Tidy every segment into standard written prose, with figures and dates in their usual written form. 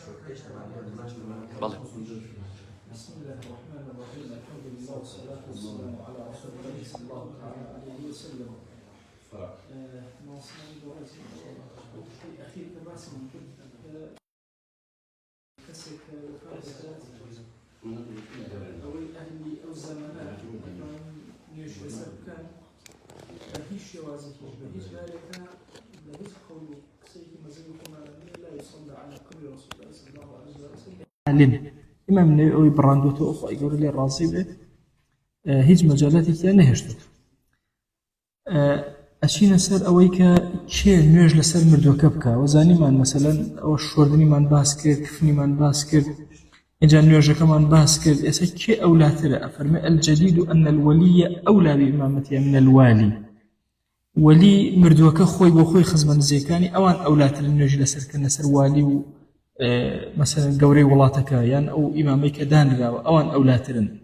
بله. بسم الله الرحمن الرحيم. الحمد لله والصلاة والسلام على رسول الله صلى الله عليه وسلم. في أخير تباسم كسك أو أهلي أو الزمانات نيش وسكان هيش وازك هيش ذلك لا يدخل سيد مزيدكم لا يصلى على قبر رسول الله صلى الله عليه وسلم. إمام نووي براندوتو أخو يقول لي الرازي به هيج مجالاتي كان نهشتو أشينا سر أويك شيء نيج لسر مردوكبكا وزاني من مثلا أو الشوردني من باسكر كفني من باسكر إجا نيج كمان باسكر إسا كي أولى ترى فرمي الجديد أن الولي أولى بإمامتي من الوالي ولي مردوكا خوي بوخوي خزمان زيكاني أوان أولى ترى نيج لسر كنسر والي مثلا قوري ولاتك يعني أو إماميك دانرا أوان أولاترن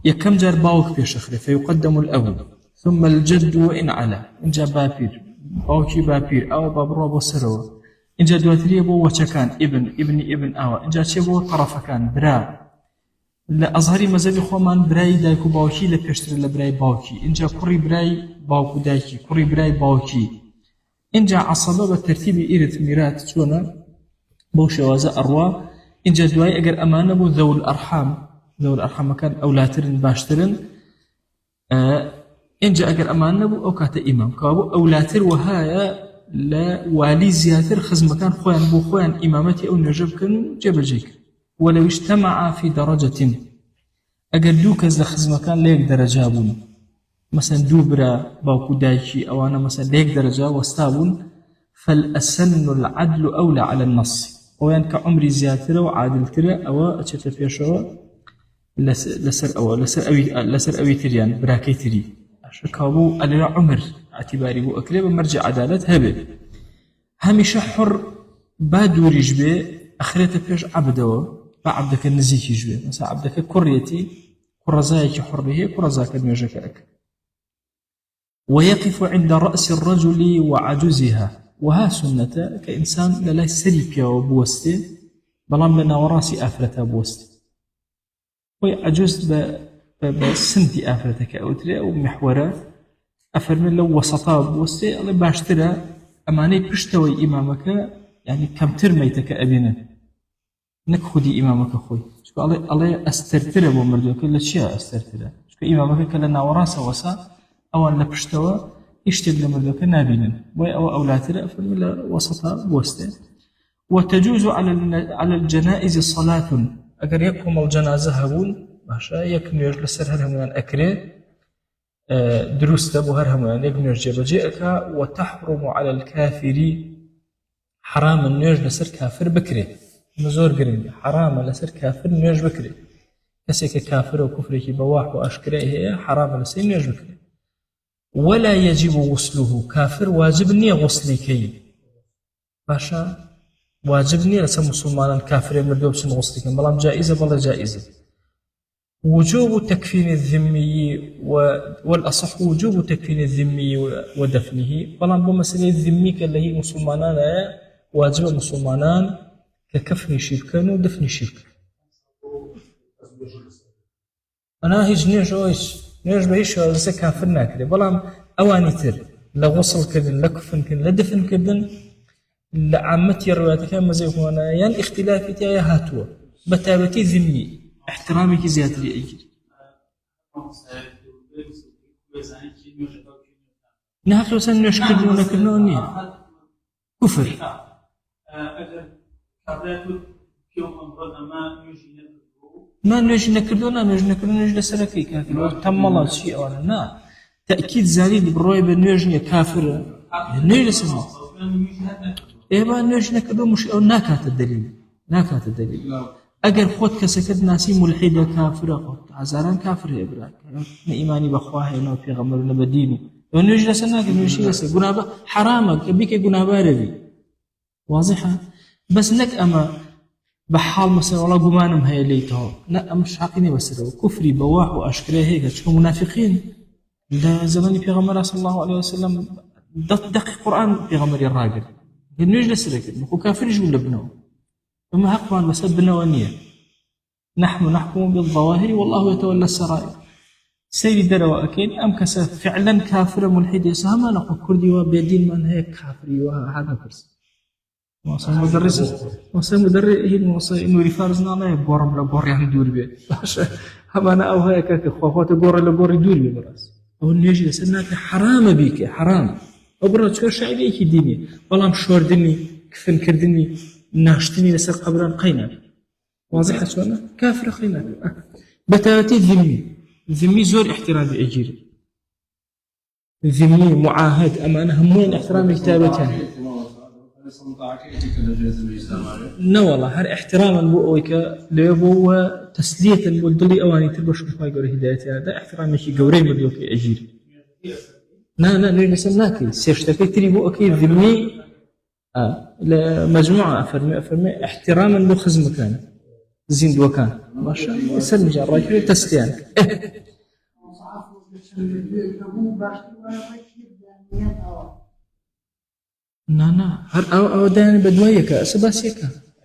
يكم جار باوك بيشخري فيقدم الأب ثم الجد وإن على إن جا بابير باوكي بابير أو بابرو بسروا إن جا دواتري بو وشكان ابن أوا إن جا تشبو طرفكان برا لا أظهري مزابي خومان براي دايكو باوكي لبيشتر لبراي باوكي إن جا كوري براي باوكو دايكي كوري براي باوكي إن جا عصبة بترتيب إيرت ميرات شونا بوشوازة أروى إن جا دواي أجر أمانة بو ذو الأرحام كان أولاترن باشترن إن جا أجر أمانة بو أو كاتا إمام كابو أولاتر وهايا لا والي زياتر خزم كان خوان بو خوان إمامتي أو نجب كان جبل جيك ولو اجتمع في درجة أجر دوكز لخزم كان ليك درجابون مثلا دوبرا باوكو دايشي أو أنا مثلا ليك درجة واستابون فالأسن العدل أولى على النص وين كعمري زياتر وعادل ترى أو أتشتفيشوا لسر أوي تريان براكي تري شكابو ألا عمر اعتباري بو أكلي بمرجع عدالة هبه هميشه حر بادو رجبه أخريته فيش عبده بعبدك النزيك يجبه مثلا عبدك كريتي كرزايك حره كرزاك الميجكك ويقف عند رأس الرجل وعجزها وها سنة كإنسان لا سريكا وبوسته بلام لنا وراسي آفرته بوسته ويعجز بسنتي آفرتك أو تري أو محورات أفرمن لو وسطا بوسته الله باشترى أماني بشتوي إمامك يعني كم ترميتك أبينا نك خدي إمامك خوي شو الله أسترتره بمردوك لا شيء أسترتره شو إمامك كلنا وراسه وسا أو أن لبشتوى يشتغل مردوك نابينا أو أولاتر فلا وسطا بوسته وتجوز على الجنائز صلاة أجر يقوم الجنازة هبون باشا يكن يجلس هرهم من أكره دروس تبو هرهم من يجن يجيئك وتحرم على الكافر حرام أن يجلس كافر بكره مزور قرين حرام لسر كافر نيج بكره كسيك كافر وكفرك بواح وأشكره هي حرام لسر نيج بكره ولا يجب غسله كافر واجبني غسلي كي باشا واجبني لسا مسلمان كافر مردوب سن غسلي كي بلام جائزة بلا جائزة وجوب تكفين الذمي والأصح وجوب تكفين الذمي ودفنه بلام بمسألة الذمي كالله هي مسلمانان واجب مسلمانان ككفن شركان ودفن شركان أنا هيج نيج بهيش لسا كافر ناكري بلام أواني تر لا غسل كدن لا كفن كدن لا دفن كدن لا عامتي الروايات كان مزيكم أنا يعني اختلافي تايا هاتوا بتابتي ذمي احترامي كي زيادة لي أجل ناكلو سن نيش كدنو نكلنو نيه كفر ما نجي نكردونا نجي لسركي كافر تم الله شيء ولا نا تأكيد زالي بالرؤية بنجي كافر نجي لسنا إيه ما نجي نكردو مش أو ناكات الدليل أجر خود كسكت ناسي ملحدة كافرة خود عزاران كافر يا إبراهيم ما إيماني بخواه إنه في غمرنا بدينه ونجي لسنا كنجي لسنا جنابة حرامك بيك جنابة ربي واضحة بس نك أما بحال مثلا والله قمانم هي ليته لا مش حقيني بس لو كفري بواح وأشكره هيك شو منافقين ده زماني في غمرة صلى الله عليه وسلم دقيق قرآن في غمرة الراجل نجلس لك نكو كافر يجوا لبنه وما حقمان بس بنوانية نحن نحكم بالظواهر والله يتولى السرائر سيري دروا أكيد أم كسا فعلا كافر ملحد يسهم نقول كردي وبيدين من هيك كافري وهذا كرس موصل مدرس هي موصل إنه رفارزنا لا يبورم لا بور يعني دور بيه هم أنا أو هيك خوات بور لا بور دور بيه براس أو نيجي لسنات حرام بيك حرام أبرد شو شعبي كي ديني والله مشور دني كفن كردني ناشتني لسر قبران قينا واضح سؤالنا كافر قينا بتاتي ذمي زور احترام أجيري ذمي معاهد أمانة همين احترام كتابتها لا والله هر احتراما بوك ليبو تسلية الدلي أواني تبش ما يقول هدايتها هذا احترام شيء قوري مديوك أجيري لا نريد نسمناكي سيشتكي تريبو أكيد ذمي لمجموعة أفرمي احتراما لخز مكان زين دوكان ما شاء الله سلم جراي تسليان نا هر أو داني بدويك أسباسيك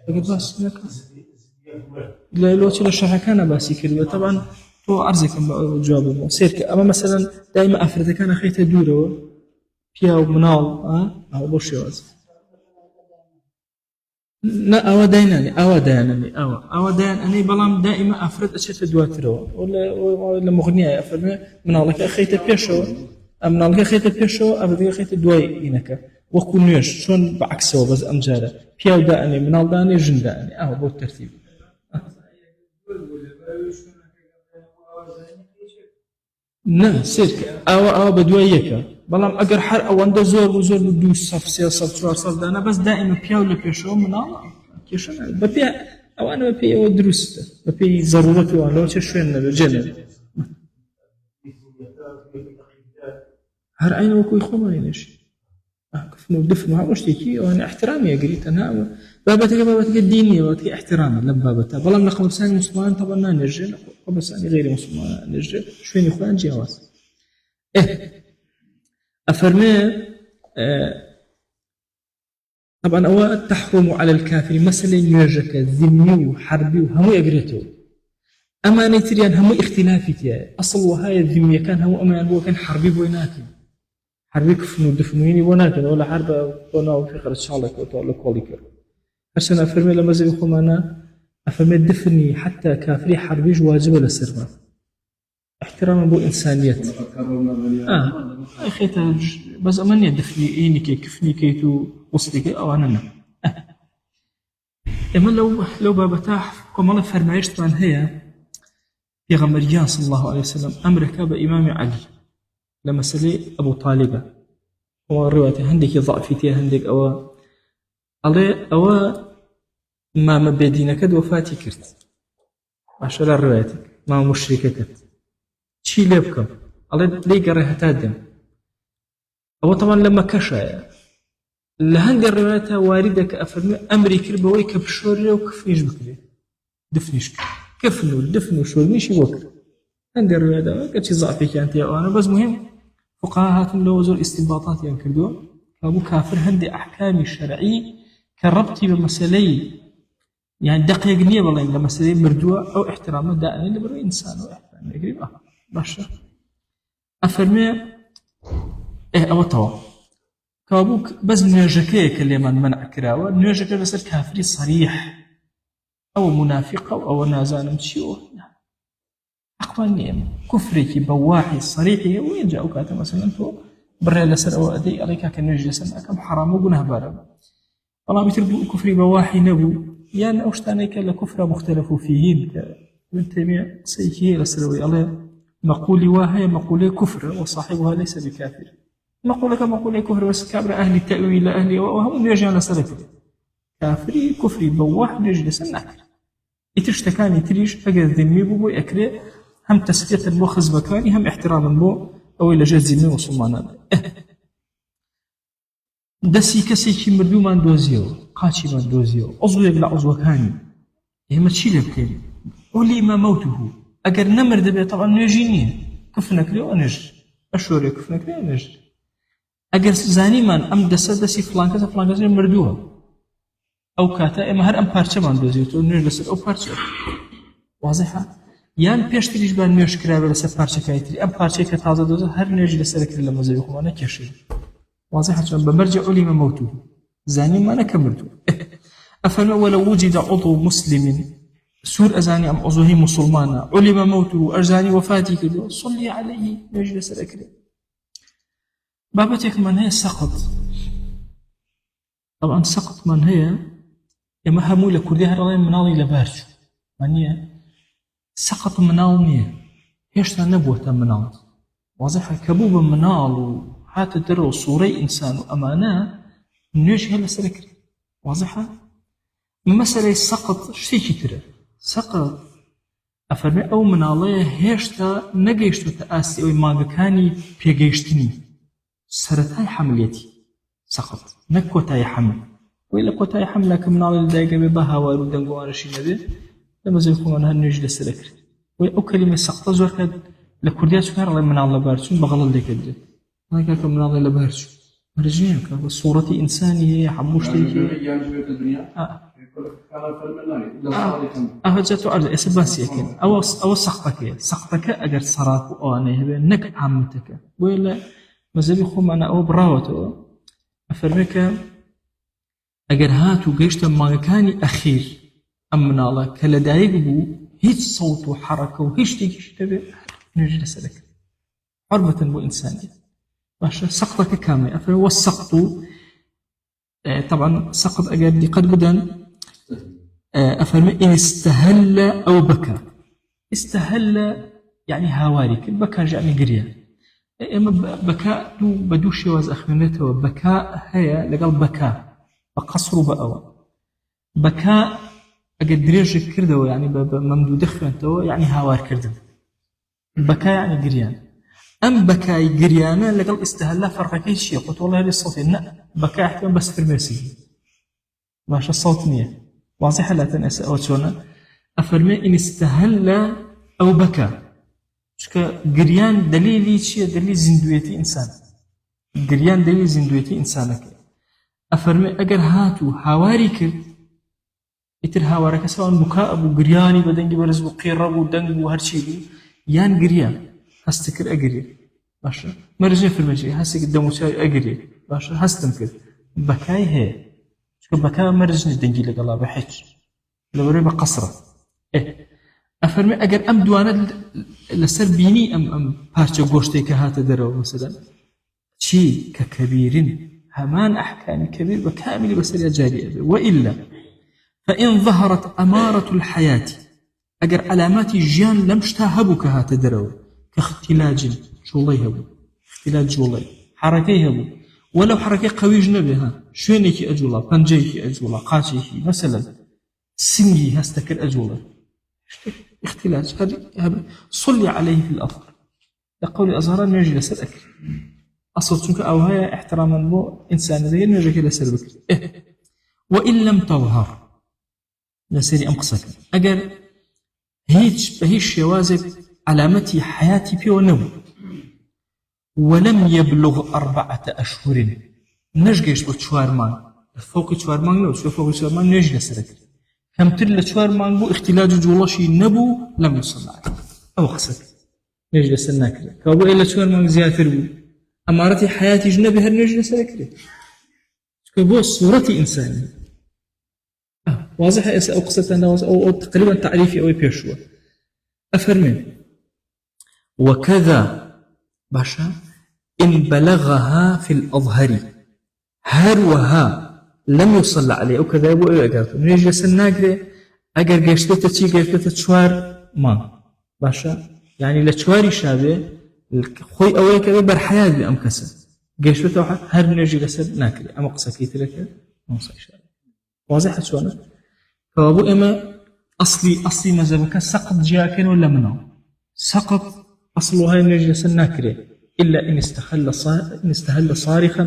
بقول باسيك لا لو تلا شرح كان باسيك طبعا تو أرزك جواب سيرك أما مثلا دائما أفرد كان خيته دوره بيا ومنال أو بوشيوز لا أو دايناني بلام دائما أفرد أشياء دواتره ولا مغنية أفرد من الله كأخيته بيشو من الله كأخيته بيشو أبدا كأخيته دواي إنك وكونيش شون بعكسه بس أمجاره بيا وداني من الله داني جن داني بو الترتيب نا سيرك أو بدويك بلام أجر حر أو عنده زور بدو صف سيا صف شوار صف دانا بس دائما بيا ولا بيشو من الله كيشون ببيع أو أنا ببيع ودرست ببيع ضرورتي وأنا لو تشوين الجنة هر عين وكوي خمري نش كفنو دفنو هاوش تيجي وأنا احترامي قريت أنا بابتك ديني وبابتك احترامي لم بابتها بلام نقول ساني مسلمان طبعا نرجع قبل ساني غير مسلمان نرجع شوين إخوان جواز أفرمي طبعا أو تحرم على الكافر مثلا يرجك ذمي وحربي وهم يقريته أما نيتريان هم اختلافي تيا أصل وهاي الذمي كان هو أما هو كان حربي بويناكي حربي كفنو دفنويني وناكي ولا حرب وناو في خرج شالك ولا كوليكر عشان أفرمي لما زي أنا أفرمي دفني حتى كافري حربي واجب للسرمة احترام بو إنسانية أخيتا بس أمانية دفني إيني كي كفني كيتو وصلك أو أنا إما لو بابتاح كما الله فرمايش طبعا هي في غمريان صلى الله عليه وسلم أمرك بإمام علي لما سلي أبو طالب هو الرواية هندك ضعفتي هندك أو ما مبيدينك وفاتي كرت عشان الروايتك ما مشركك شي ليبكم الله لي قريها تادم أو طبعا لما كشايا لهند الروايات واردك أفرمي أمري كربوي كبشوري وكفنيش بكري دفنيش كفنو دفنو شورنيش وكر عند الروايات كتشي ضعفي كانت يا أنا بس مهم فقهاء لو زور استنباطات ينكردو كابو كافر هندي أحكام الشرعي كربتي بمسألة يعني دقيق نية والله إن مسألة مردوة أو احترام دائما لبرو إنسان واحترام يقريب باشا أفرمي أو طوا كابوك بس نيجكي كلمة منع كراوة نيجكي بس كافري صريح أو منافق أو نازان مشيوه أقوى نيم كفرك بواحي صريح وين جاءوا كاتم مثلا تو برا لسر أو أدي عليك كنيجي سنة كم حرام وجنه بارب والله بتربو كفري بواحي نبو يعني أوشتاني كلا كفر مختلف فيه ابن تيمية سيكي لسروي الله مقولي واهي مقولي كفر وصاحبها ليس بكافر مقولك مقولي كفر بس كابر أهل التأويل أهلي وهم يرجع لسلك كافري كفري بواح نجلس النكر يتشتكاني تريش أجل ذمي بو أكري هم تسكية المخز بكاني هم احترام بو أو إلى جزي من وصمانا دسي كسي مردو من دوزيو قاتشي من دوزيو عضو يبلع عضو كاني ما تشيل بكين قولي ما موته أجر نمر دبي طبعا نجيني كفنك لي ونج أشوري كفنك لي ونج أجر زاني من أم دسي فلان كذا مردوها أو كاتا إما هر أم بارچە مان دۆزێتەوە نوێژ لەسەر ئەو پارچە واضحە یان پێشتریش بان نوێژ کراوە لەسەر پارچەکەی تری ئەم پارچەی کە تازە دۆزە هەر نوێژی لەسەر کرد لە مەزەوی خۆمان نەکێشێ واضحە چۆن بمرجع علم موته زاني ما نكملته أفرمي ولو وجد عضو مسلم سور أزاني أم عضوه مسلمانا علم موته أرزاني وفاتي كده صلي عليه يجلس الأكل بابتك من هي سقط طبعا سقط من هي يما همولة كلها رأي مناضي لبارج من هي سقط مناضية هيشتا نبوة مناض واضحة كبوب مناض هات درو صوري إنسان وأمانة نيجي هلا سلكري واضحة مسألة سقط شتي ترى سقط أفرمي أو من الله هيشتا نجيشتو تأسي أو ما كاني بيجيشتني سرتاي حمليتي سقط نكوتاي حمل وإلا كوتاي حمل لكن من الله الدايقة ببها ويردن قوارشي نبي لما زيكون هنيجي لسلكري وأو كلمة سقط زور كد لكرديات سكر الله من الله بارسون بغلط لك كده ما كان من الله لبارسون رجيم كان صورة إنسانية حموش تيجي أهجت أرض إسباسية كن أو سقطك أجر صراط وأنا هبه نك عمتك ولا مزبي خم أنا أو براوته أفرمك أجر هاتو جيشت ما كان أخير أمنا الله كلا دايق بو هيج صوت وحركة وهيج تيجي تبي نجلس لك حرمة بو إنسانية باشا سقطك كامل والسقط طبعا سقط أجل قد بدن أفرمي إن استهل أو بكى استهل يعني هوارك البكاء يعني قرية إما بكاء بدو شواز أخمنته بكاء هي لقل بكاء بقصر بأوا بكاء أجل دريج كردو يعني ممدود أخمنته يعني هوار كردو بكاء يعني قريان أم بكاي قريانة لقل استهلا فرقكي شيء قلت والله هذه الصوت لا بكاء احتمال بس في المرسي باش الصوت نية واضحة لا تنسى أو تشونا أفرمي إن استهل أو بكى شكا قريان دليلي شيء دليل زندويتي إنسان قريان دليل زندويتي إنسانك أفرمي أجر هاتو هواريك يتر هوارك سواء بكاء أبو قرياني بدنجي برز وقيرب ودنج وهرشيلي يان قريان هستكر أجري باشا مرجع في المجري هسك الدم وشاي أجري باشا هستم كده بكاي هي شو بكاء مرجع ندنجي لك الله بحج لو ريبة قصرة أفرمي أجر أم دوانا لسربيني أم بارشة قوشتي كهات درو مثلا شيء ككبير همان أحكام كبير وكامل بسرية جارية وإلا فإن ظهرت أمارة الحياة أجر علامات الجيان لم تهبوا كهات درو كاختلاج شولي هبو اختلاج جولي حركي هبو ولو حركي قوي جنبها شوينيكي أجولا بنجيكي أجولا قاشيكي مثلا سنجي هستكر أجولا اختلاج هذا صلي عليه في الأرض لقول أزهران يجي لسر أكل أصل شنك أو هي احتراما بو إنسان ذي يجي لسر بكر وإن لم تظهر لسري أمقصك أجر هيش يوازك علامتي حياتي في ونمو ولم يبلغ 4 أشهر نجيش بتشوار مان فوق تشوار مان لو فوق تشوار مان نجي لسرك كم تل تشوار مان بو اختلاج جولشي نبو لم يصل عليه أو خسك نجي لسرناك كابو إلا تشوار مان زيادة بو أمارتي حياتي جنبي هر نجي لسرك كابو صورتي إنسانية واضح أو قصة أنا أو تقريبا تعريفي أو بيشوا أفرمي وكذا باشا إن بلغها في الأظهر هروها لم يصل عليه وكذا يبو إيه أقرته نيجي سناقري أقر قيشتة تشي قيشتة تشوار ما باشا يعني لتشواري شابه خوي أولي كذا برحياة بأمكسة قيشتة واحد هر نيجي لسر ناكري أما قصة كيت لك نوصي شابه واضح شوانا فأبو إما أصلي مذهبك سقط جاكين ولا منه سقط أصلها نيجي لسر ناكري إلا إن استهل صارخا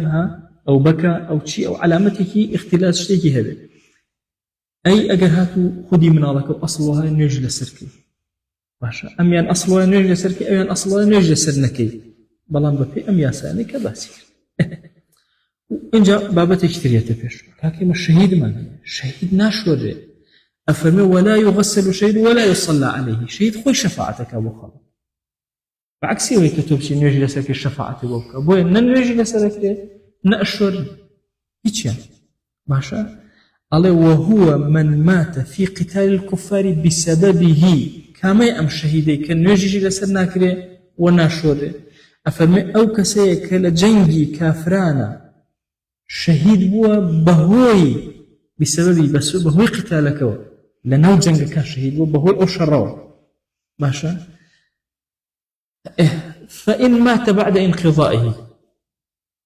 أو بكى أو شيء أو علامته اختلاس شيء هذا أي أجهات خدي من الله أصلها نجل سركي باشا أم ين أصلها نجل سركي أو ين أصلها نجل سرنكي بلان بفي أم ياساني كباسير إنجا بابتك كترية بيش لكن الشهيد ما الشهيد ناشور أفرمي ولا يغسل شهيد ولا يصلى عليه شهيد خوي شفاعتك أبو خالد بعكس هيك كتب شيء نيجي لسرك الشفاعة بوك أبوي نيجي لسرك نأشور هيك ماشا الله وهو من مات في قتال الكفار بسببه كما أم شهيدي كان نيجي لسرنا كره وناشور أفرمي أو كسيك لجنجي كافرانا شهيد هو بهوي بسبب بس بهوي قتالك لأنه جنگ كان شهيد هو بهوي أو شروا ماشا فإن مات بعد انقضائه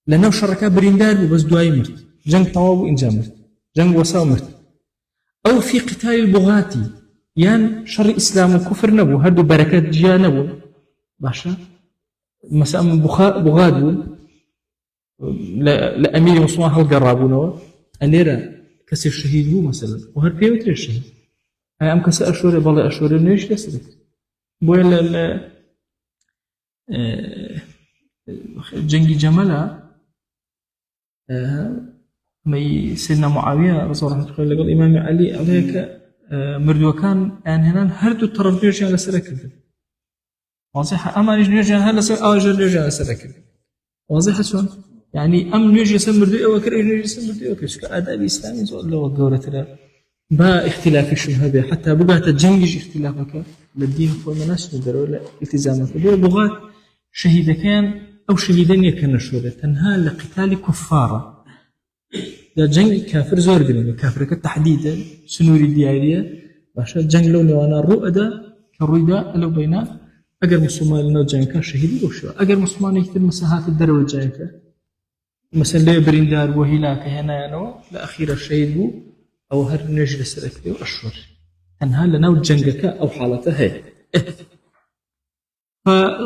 لأنه شركا بريندار بس دواي مرت جنگ طواب إنجا مرت جنگ وساو مرت أو في قتال البغاة يان شر إسلام وكفر نبو هردو بركات جيا نبو ماشا مثلا بغاد لأمير مسلمان هل قرابونه أليرا كسر شهيد هو مثلا وهر بيوتر الشهيد هاي أم كسر أشوري بالله أشوري نيش لسلك بويل جنگی جمله مي سيدنا معاوية رضي الله عنه لقال الإمام علي عليك مردوكان يعني هنا هردو الطرف نرجع لسرك واضح أما نرجع هلا سر أجر نرجع لسرك واضح شلون يعني أم نرجع سمردو أو كر نرجع سمردو أو كش كأداء الإسلامي زود له وجورة ترى با اختلاف الشبهة حتى بقى تجنج اختلافك للدين فمناش ندرو لا التزامك بلغات شهيد كان أو شهيدين يكن شهودة تنهى لقتال كفارة ده جنگ كافر زور قلنا كافر كالتحديد سنوري ديارية باشا جنگ لوني وانا الرؤى كالرؤى لو بينا أجر مسلمان لنا جنگ شهيد وشو أجر مسلمان يكتر مساحات الدروة جنگ مثلا ليه بريندار وهلاك هنا ينو لأخير الشهيد بو أو هر نجلس ركبه وأشهر تنهى لنا وجنگك أو حالته هي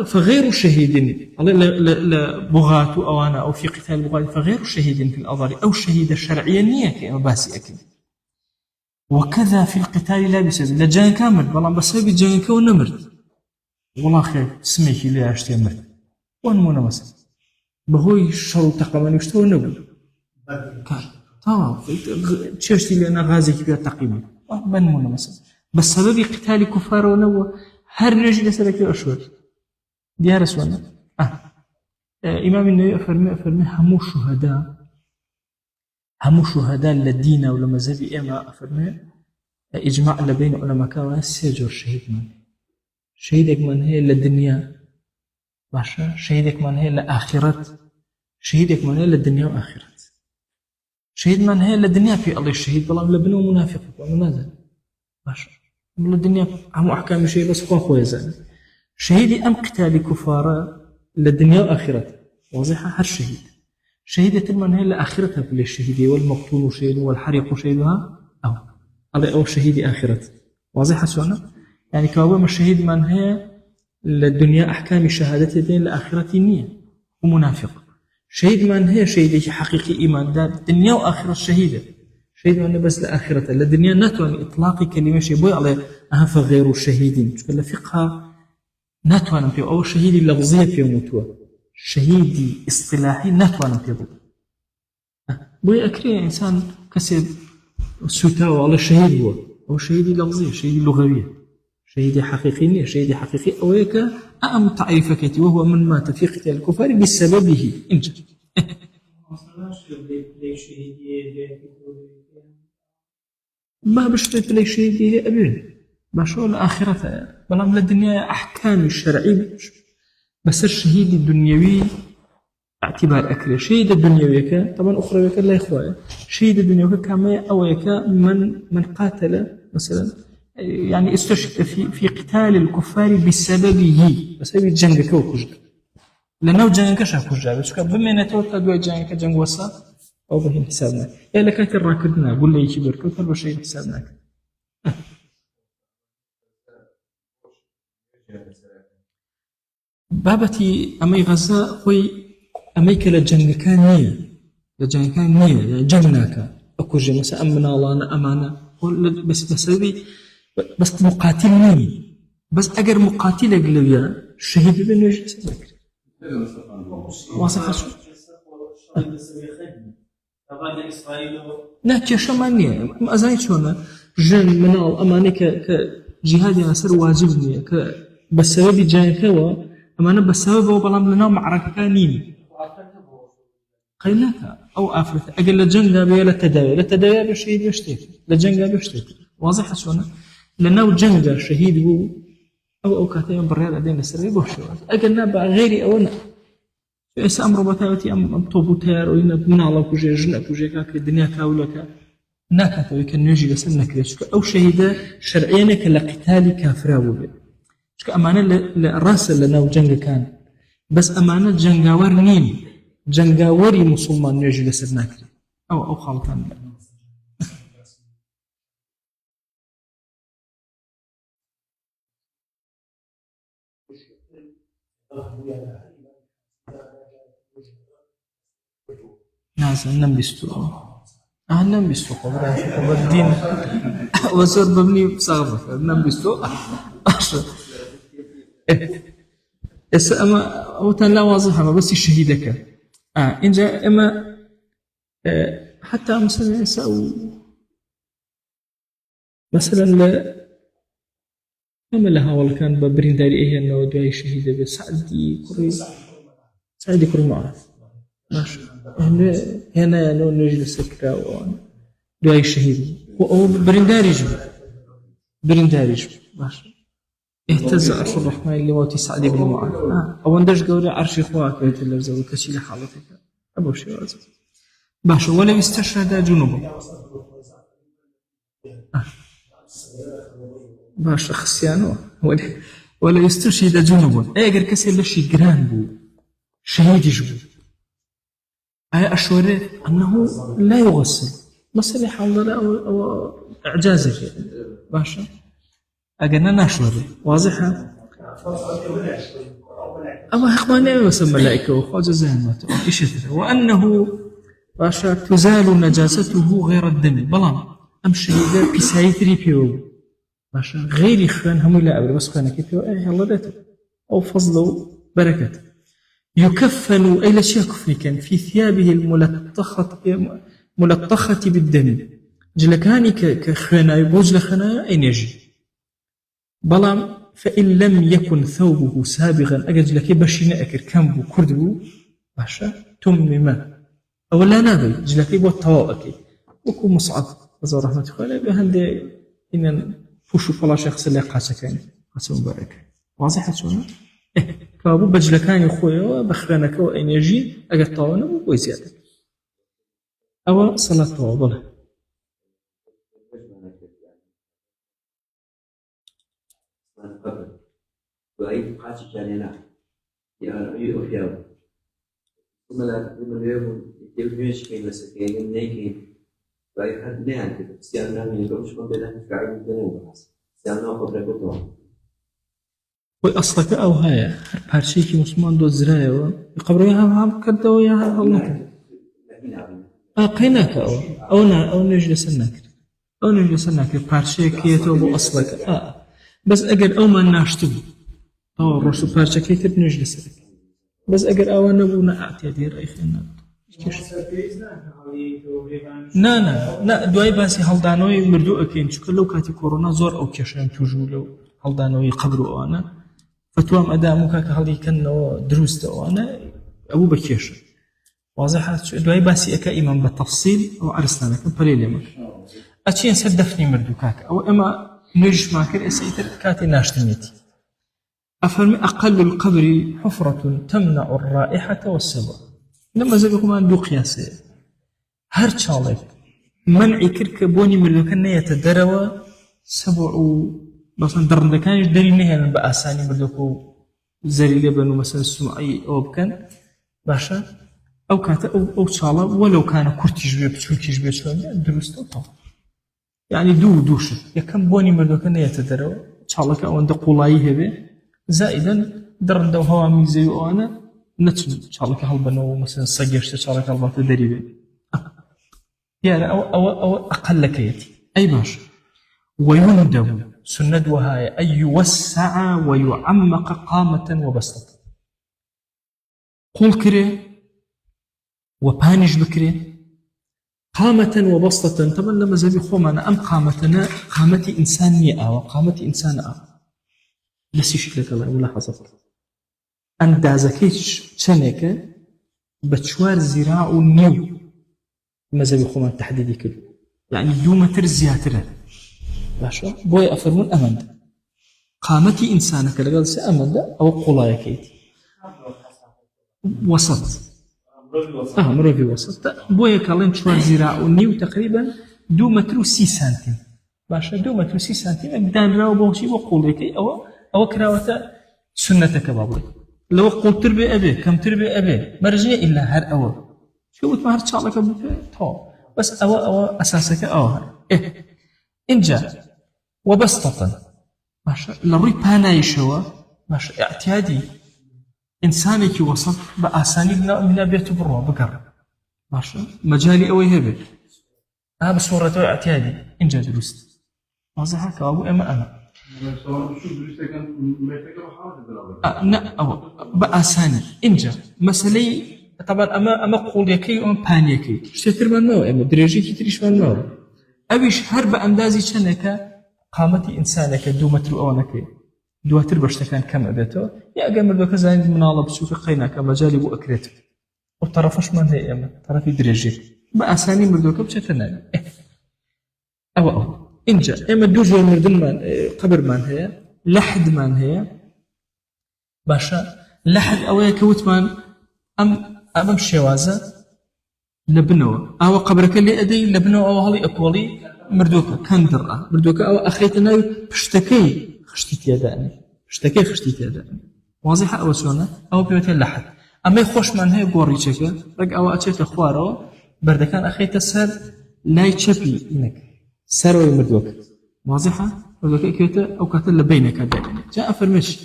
فغير شهيد لبغاة أو أنا أو في قتال بغاة فغير شهيد في الأضار أو شهيد شرعيا نية مباسي أكيد وكذا في القتال لا بسبب لجان كامل بلان بسبب جان كون نمرد والله خير سميك اللي عشتي مرد وانمونا مثلا بهوي الشر تقريبا يشتوى نقول تمام تشتي لأنا غازي كبير تقريبا بنمونا مثلا بسبب قتال كفار ونوى هر رجل سلك أشهر ديار سوانا إمام النبي أفرمي همو شهداء للدين ولا مذهب إما أفرمي إجماع لبين علماء كان سيجور شهيد من شهيدك من هي للدنيا باشا شهيدك من هي لآخرة شهيدك من هي للدنيا وآخرة شهيد من هي للدنيا في الله الشهيد بلا لبنه منافق ومنازل باشا الدنيا هم أحكام شيء بس خواه يزال شهيدي أم قتال كفارة للدنيا وآخرة واضحة هر شهيدة من هي لآخرتها في الشهيدية والمقتول شهيد والحريق شهيدها أو شهيدي آخرة واضحة سوانا يعني كوابا الشهيد من هي للدنيا أحكام شهادتين لآخرة نية ومنافق شهيد من هي شهيدي حقيقي إيمان دار الدنيا وآخرة الشهيدة شهيد من بس لآخرة للدنيا ناتوان إطلاق كلمة شيء بوي على أهف غير الشهيدين كلا فقها ناتوان في أو شهيدي لفظية في موتوا شهيدي اصطلاحي ناتوان في بوي أكري إنسان كسب سوتاو على الشهيد هو أو شهيدي لفظية شهيدي لغوية شهيدي حقيقي شهيدي حقيقي أو هيك أم تعريفك وهو من مات في قتال الكفار بسببه إنجا ما بشتريت لي شيء دي أبين بشو الآخرة بلام للدنيا أحكام الشرعي بس الشهيد الدنيوي اعتبار أكل شهيد الدنيوي طبعا أخرى لا إخوة شهيد الدنيوي كما أو من قاتل مثلا يعني استشهد في قتال الكفار بسببه بسبب جنگ كوكج لأنه جنگ كشاف كجاب شو بما نتوقع دوا جنگ كجنگ وسا أو بهين حسابنا يا لكات الراكدنا قول لي يجي بركو كل شيء حسابنا بابتي أمي غزة خوي أميك لجنگ كانية يعني جنگناك أكوج مثلا أمنا الله أنا أمانة بس بسبب بس مقاتلني بس أجر مقاتل أقلبيا الشهيد بينه يجلس ذكر واصح شو نا کێشەمان نییە ئەزای چۆنە ژن مناڵ ئەمانەی کە جیهادیان لەسەر واجب نییە کە بە سەبەبی جایەکەوە ئەمانە بە سەبەبەوە بەڵام لەناو معرەکەکان نین قەی ناکە ئەو ئافرەتە ئەگەر لە جەنگا بێ لە تەداویە بێ شەهید بێ شتێک لە جەنگا بێ شتێک واضحە چۆنە لەناو جەنگا شەهید بوو ئەو کاتەیان بڕیار ئەدەین لەسەروی بۆ شێوازە ئەگەر نا بە غێری ئەوە نا ئێستا ئەمڕۆ بەتایبەتی ئەم تۆپ و تەیارۆی مناڵە کوژێ ژنە کوژێکا کە دنیا کاولەکە ناکاتەوەی کە نوێژی لەسەر نەکرێت چونکە ئەو شەهیدە شەرعیەنە کە لە قیتالی کافرا بوو بێت چونکە ئەمانە لە ڕاستە لە ناو جەنگەکان بەس ئەمانە جەنگاوەر نین جەنگاوەری موسڵمان نوێژی لەسەر ناکرێت ئەو خاڵتان نازن نمبیستو نمبیستو خبر الدين وزر بمني صاغبة نمبیستو إس أما أو تان لا واضحة ما بس شهيدك إن جاء إما حتى مثلا يسأو مثلا لا أما لها والله كان ببرين داري إيه إنه دعاء شهيدة سعدي كل معرف ماشي هنا يعني نجلس سكرة دعاء الشهيد هو برنداري ماشي اهتز عرش الرحمن لموت سعد بن معاذ أو ندش قولي عرش إخواك يتلفزوا كشيء حالتك أبو شيء باشا ولا يستشهد جنوبا باشا خسيانو ولا يستشهد جنوبا أي أجر كسر لشي جران بو شهيد يجبو أي أشوري أنه لا يغسل مسألة حاضرة أو إعجازك باشا أجرنا ناشوري واضحة أما إخواني يسمى ملائكة وخواجة زهمات إيش وأنه باشا تزال نجاسته غير الدم بلان أمشي إذا بسايتري بيو باشا غير إخوان هم لا أبدا بس كان كيف إيه الله ذاته أو فضل بركته يكفن أي لا شيء كفن كان في ثيابه ملطخة بالدم جلكاني كخنا يبوج لخنا أين يجي بلام فإن لم يكن ثوبه سابغا أجد لك بشينا أكر كامبو كردبو باشا تمما أو لا نابي جلكي بو التواءكي وكو مصعب وزا رحمة الله بهندي إن فوشو فلا شخص اللي قاسكاني قاسم مبارك واضحة شونا كابو بجلكاني خويا بخرانك وأين يجي أجد طاونا وزيادة أو صلاة طوابله وأي قاتل جانينا يأفياو ثم لا يوم يمشي كين لسكين نيكين وأي حد نهان كده سيانا من يقومش من بينهم كعب الدنيا بس سيانا قبل كده وأصلك أو هاي هالشيء مسلمان دو زرايو قبرها هم كده ويا الله قيناك أو نجلس النكر أو نجلس النكر هالشيء كيتو بو أصلك بس أجر أو ما ناشتم أو الرسول بارشة كيتر نجلس لك بس أجر أو نبونا أعتيادي رأي خينا نا دواي باسي هالدانوي مردو أكين شكل لو كاتي كورونا زور أو كيشان توجو لو هالدانوي قبرو أنا فتوام أدامو كاك هالي كنو دروست أنا أبو بكيش واضحة دواي باسي أكا إمام بالتفصيل أو عرستانا كبالي لما أتشين سدفني مردو كاك أو إما نجش ماكر إسايتر كاتي ناشتميتي أفهم أقل القبر حفرة تمنع الرائحة والسبع لما زبقوا ما ندو قياسي هر شالك منع كرك بوني مردو كان يتدروا سبع مثلا درندكانش داري نهاية بأساني مردوكو زري لبنو مثلا السمعي أو بكان باشا أو كاتا أو شالا ولو كان كورتيش بيه بشوكيش بيه شوية دروستو طبعا يعني دوش يكم بوني مردو كان يتدروا شالك أو عند قولاي هبه زائدا درندو هوا ميزي وأنا نتن شالك هالبنو مثلا صجرت شالك هالبنو دريبه يعني أو أقل كيتي أي باش ويندب سند وهاي أن يوسع ويعمق قامة وبسطة قول كري وبانيش بكري قامة وبسطة. طبعا لما زبي خومنا أم قامتنا قامتي إنسانية أو قامتي إنسان أو بس شكلك الله ملاحظة أندازكيش شنك بتشوار زراع نيو مزبي خومنا تحديدي كده يعني 2 متر زياتره باشا بوي أفرمون أمن قامتي إنسانك لقال سأمن أو قلايا كيتي وسط مروفي وسط بوي كالين شوار زراع نيو تقريبا 2 متر و30 سنتيم باشا 2 متر و30 سنتيم بدان راو بوشي وقوليكي أو كراوة سنتك بابلي لو قلت تربي أبي كم تربي أبي مرجع إلا هر أول شو بتمهر تشالك تو بس أو أساسك إنجا وبسطة باشا لروي باناي شوا باشا اعتيادي إنسانك وسط بأسانيد من أبيته بروا بقر باشا مجالي أوي هبه بصورته اعتيادي إنجا درست واضح كابو أنا بأساني إنجا مسألة طبعا أما قول يكي وأما بان يكي شتر من ماو أما درجي كتريش من ماو أبيش هرب أندازي شنك قامتي إنسانك 2 متر أوانك 2 متر بشتكان كم أبيته يا أجمل بك زين من الله بشوف قينك مجالي بو أكريت وطرفش من هي أما طرفي درجي بأساني مردوك بشتنا أو إنجا إما دوجو مردن من قبر من هي لحد من هي باشا لحد أويا كوت من أمام شوازة لبنو أو قبرك اللي أدي لبنو أو هلي أقولي مردوكا كندرة مردوكا أو أخيتنا بشتكي خشتي يداني بشتكي خشتي يداني واضحة أو سونا أو بيوتي لحد أما يخش من هي قوري شكا رق أو أتشيت أخوارو بردكان أخيت السر لا يتشبي إنك سروي مردوكا واضحة مردوكا كيوتا أو كاتل بينك دائما جاء فرمش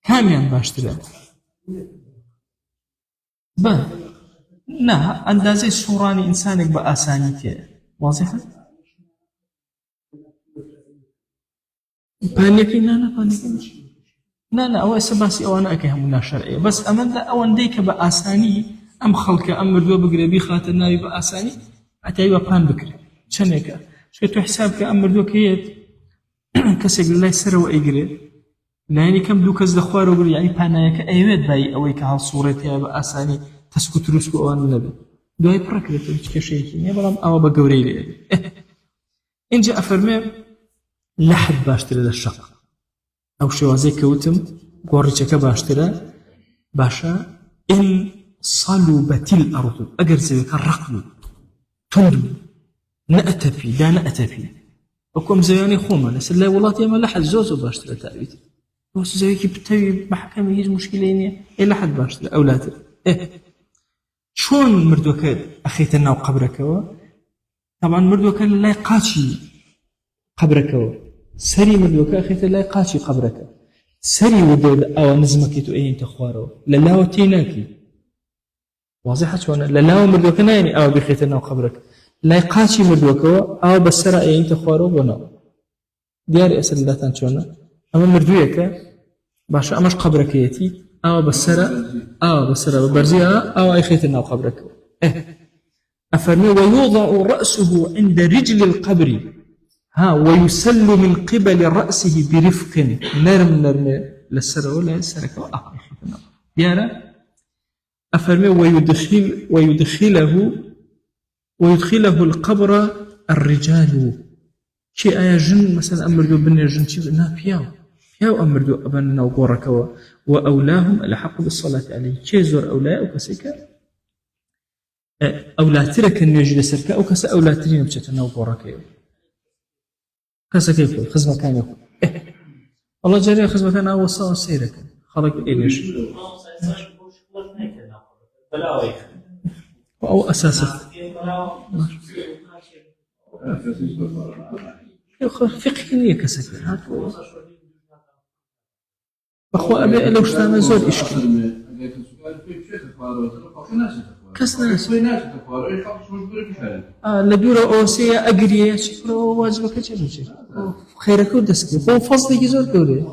كاميان باشتري با نا اندازه سوراني انسانك باسانيته واضحه بانيكي نا بانيكي نا او سباسي او انا اكهم شرعيه بس امن لا او انديك باساني ام خلق ام مردو بقربي خاتنا باساني اتايوا بان بكري شنيكا شتو حسابك ام مردو كيت كسق الله سر وايغري يعني كم دوكز دخوار وقول يعني بانايك ايوت باي اويك على صورتها باساني تسكت رسكو أوان النبي دوای پڕەکرێت کێشەیەکی نییە بەڵام ئەوە بە گەورەی لێ اینجا ئەفەرمێ لەحد باشترە لە شەق ئەو شێوازەی کەوتم گۆڕیچەکە باشترە باشە ئین صەلوبەت الأرض ئەگەر زەویەکە ڕەق بوو تند بوو نەئەتەپی دا نەئەتەپی وەکو ئەم زەویانەی خۆمان لەسەر لای وڵاتی ئێمە لەحد زۆر باشترە تاویت وەس زەویەکی بتەوی بە حەکەمی هیچ مشکلەی نییە لەحد باشترە ئەولاتر شون مردوكا أخيت الناو قبركوا طبعا مردوكا لا يقاتشي قبركوا سري مردوكا أخيت لا يقاتشي قبركا سري ودود أو نزمك أين تخوارو للاو تيناكي واضحة شون للاو مردوكا يعني أو بخيت الناو قبرك لا يقاتشي مردوكا أو بسرا أين تخوارو بناو دياري أسر لاتان شون أما مردوكا باشا أمش قبرك يتي أو بسرا ببرزيها أو أي خيط الناو قبرك أفرمي ويوضع رأسه عند رجل القبر ويسل من قبل رأسه برفق نرم للسرا ولا السرك يارا أفرمي ويدخله القبر الرجال شيء آيا جن مثلا أمردو بني جن شيء ياو أمردو أبننا وقوركوا وأولاهم الحق بالصلاة عليه شيزور أولاء وكسيكا أولاترك النجل سركا أو كسا أولاترين بشتنا وقوركوا كسا كيف خزمة كان يقول الله جاري خزمة كان أوصى سيرك خلق إليش أو أساسا فقه نية كسكة أخو أبي لو اشتانا زور إشكال كسنا لبيرو أوسيا أجريه شكرا واجبك كذا خيرك ودسك هو فصل يزور كوري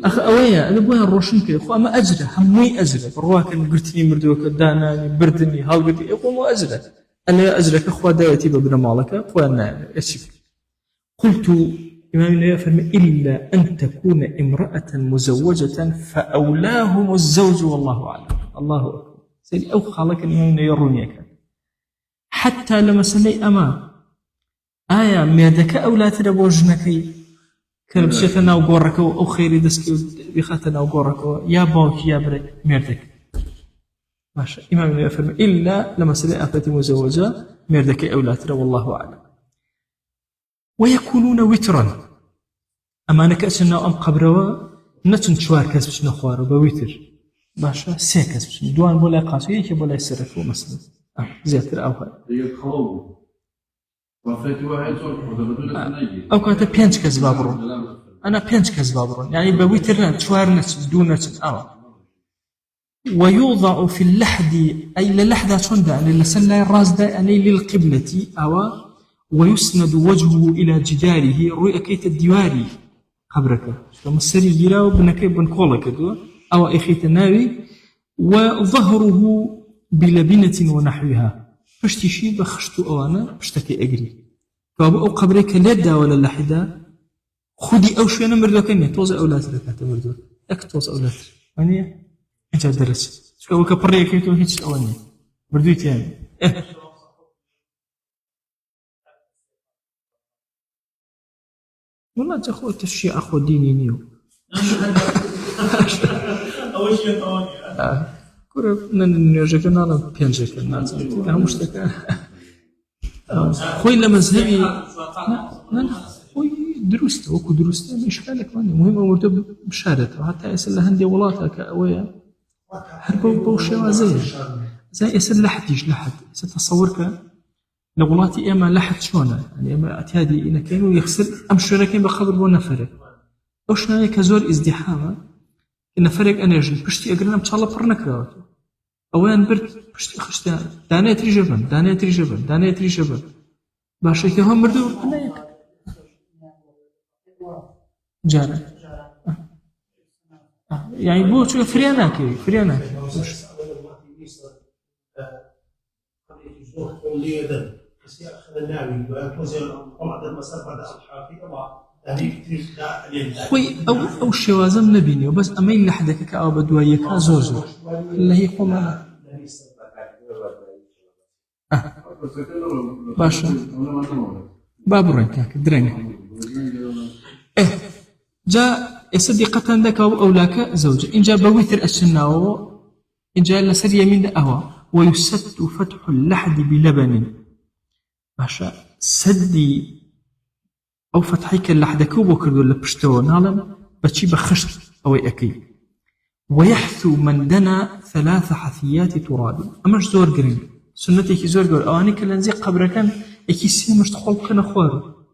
أخ أويا أنا بوين روشن كده خو أما أجره هموي أجره برواكن قرتني مردوك داناني بردني هالقدي يقوم أجره أنا أجرك أخوة دايتي ببنا مالك أخوة أنا أشوف قلت إمام يفهم إلا أن تكون امرأة مزوجة فأولاهم الزوج والله أعلم. الله أكبر سيدي أو خالك الإمام يرونيك حتى لما سلي أما آية ميدك أولاد ربوجنكي كربشتنا وقورك أو خيري دسكي بخاتنا وقورك يا باوك يا بري ميردك ماشي. إمام يفهم إلا لما سلي أفتي مزوجة ميردك أولاد والله أعلم. ويكونون وترا أما أنا كأسنا أم قبروا نتن شوار كسبش نخوار بوتر باشا سيكسبش دوان بولا قاسو يك بولا يسرفوا مثلا زيادة أو أو كانت بينش كذبابرون أنا بينش كذبابرون يعني بوتر شوار نتن دون نتن ويوضع في اللحد أي للحدة شندا يعني لسلا الراس دا يعني للقبلة أو ويسند وجهه إلى جداره رؤية كيت الديواري قبرك فمسري جراو بنكي بنقولك أو إخيت الناري وظهره بلبنة ونحوها فاشتشي بخشت أوانا بشتكي أجري فأبو قبرك لدا ولا لحدا خدي أو شو أنا مردوكني توز أولاد لك تمردو أكتوز أولاد يعني أنت درس شو أول كبرية كيتو هيش أواني مردويت يعني والله تأخذ الشيء أخو ديني نيو. أول شيء طواني. كره نرجعنا على بينجك الناس. ده مشتكى. خوي لمذهبي. لا خوي درست وكو درست مش بالك ماني مهم مرتب بشارته وحتى يسأل هندي ولاتك أويا. هربوا بوشة زي يسأل لحد يج لحد ستصورك. لغلاتي إما لحد شونه يعني إما أتهادي إن كانوا يخسر أمشركين بخبر ونفرق أوش نايا كزور ازدحامة إن فرق أنرجي بشتي أقرنا بشالله برنك راوتو أوان برد بشتي خشتا دانا يتري جبن باشا كهم مردو أنا يك جانا يعني بو شو فرياناكي خوي أو الشوازم نبيني وبس أمين لحدك كأو بدوية كازوزو اللي هي قمنا باشا بابرين كاك درين جاء يصدق عندك أو لاك زوج إن جاء بويتر السناو إن جاء لسر يمين أهوى ويسد فتح اللحد بلبن باشا سدي أو فتحيك اللحد كوبو كردو لبشتو نعلم بتشي بخشت أو أكيد ويحثو من دنا 3 حثيات تراب أمش زور قرين سنتي كي زور قول أواني كلنزي قبركان إكي سي مشتخول كنا خوارو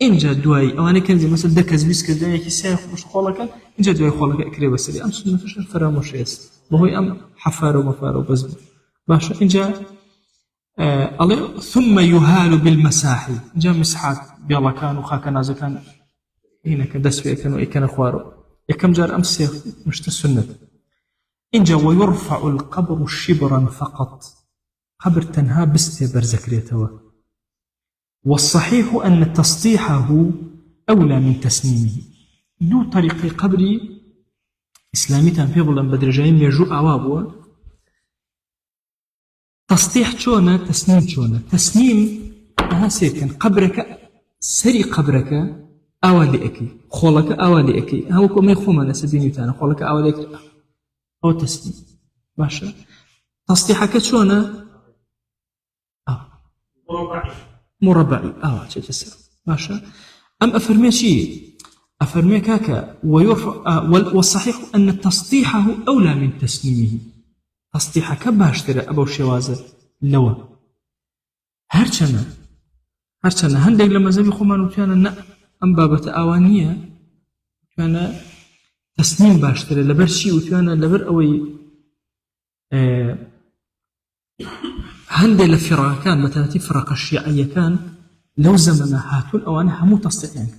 إن جا دواي أواني كنزي مثل دكز بيس كردان إكي سي مشتخولك إن جا دواي خولك أكري بسري أم سنة فشل فراموش يس وهو أم حفارو مفارو بزم باشا إن جا ثم يهال بالمساحي جاء مسحات بيلا كان وخاك نازل كان هنا كدس في كانوا كان خوارو يكم جار أمس مشت السنة إن جاء ويرفع القبر شبرا فقط قبر تنها بستبر زكريتوا والصحيح أن تسطيحه أولى من تسنيمه دو طريق قبري إسلامي تنفيض لما بدرجين يجو أوابه تسطيح شونه تسنيم شونه تسنيم أها سيكن قبرك سري قبرك أولي أكي خولك أولي أكي هو كم يخوم أنا سبيني تانا خولك أولي أكي أو تسنيم باشا تسطيحك شونه مربعي تجسر باشا أم أفرمي شيء أفرمي كاكا ويرفع والصحيح أن تسطيحه أولى من تسنيمه تسطيحك باشترى أبو شوازة لوا هرچنا هندق لما زبي خمان وكان أم بابة أوانية كان تسنيم باشترى لبرشي وكان لبر أوي هندق لفرقة كان مثلا تفرق الشيعية كان لو زمنا هاتون أو أنا همو تسطيح يعني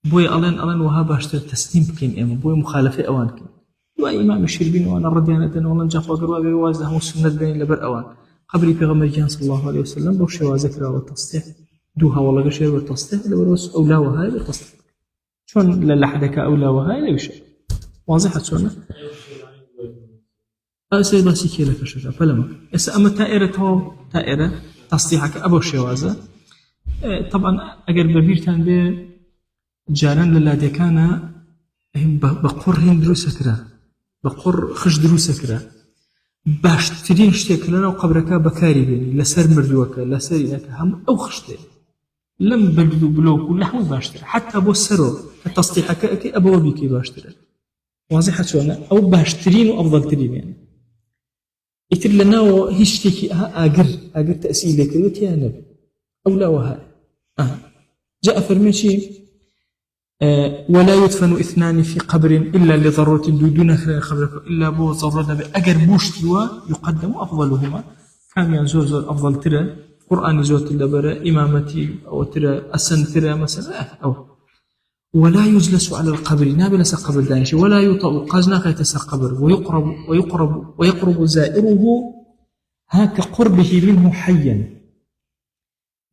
بوي ألين وها باشتر تسليم بكين إما بوي مخالفة أوان كين دو إمام الشربين وأنا الرديانة دن والله نجاق وقروا أبي وازده هم السنة بين لبر أوان قبل بيغمر جان صلى الله عليه وسلم بوش وازكرا والتصديق دوها والله قشير والتصديق لبروس أولى وهاي بالتصديق شون للحدك أولى وهاي ليش واضحة شون أسي بس كي لك شجع فلما أما تائرة تصديحك أبو شوازة طبعا أجر ببيرتان به جاران للادي كان بقر هين دروس كرا بقر خش دروس كرا باشترين شتيك لنا وقبرك بكاري بيني لسر مردوك لسر إنك هم أو خشتي لم بدو بلوك ولا حول باشتري حتى أبو السرو التصديحك أكي أبو بيكي باشتري واضحة شو أو باشترين وأفضل ترين يعني يتر لنا وهشتكي أجر تأسيلك قلت يا نبي أولى وهاي جاء فرميشي ولا يدفن اثنان في قبر إلا لضرورة دون خبرك إلا بو ضرورة أجر بوشتوا يقدم أفضلهما كان زور أفضل ترى قرآن زوت اللبرة إمامتي أو ترى أسن ترى مثلا أو ولا يجلس على القبر نابلس قبر دانش ولا يطأ قازنا قيتس قبر ويقرب زائره هاك قربه منه حيا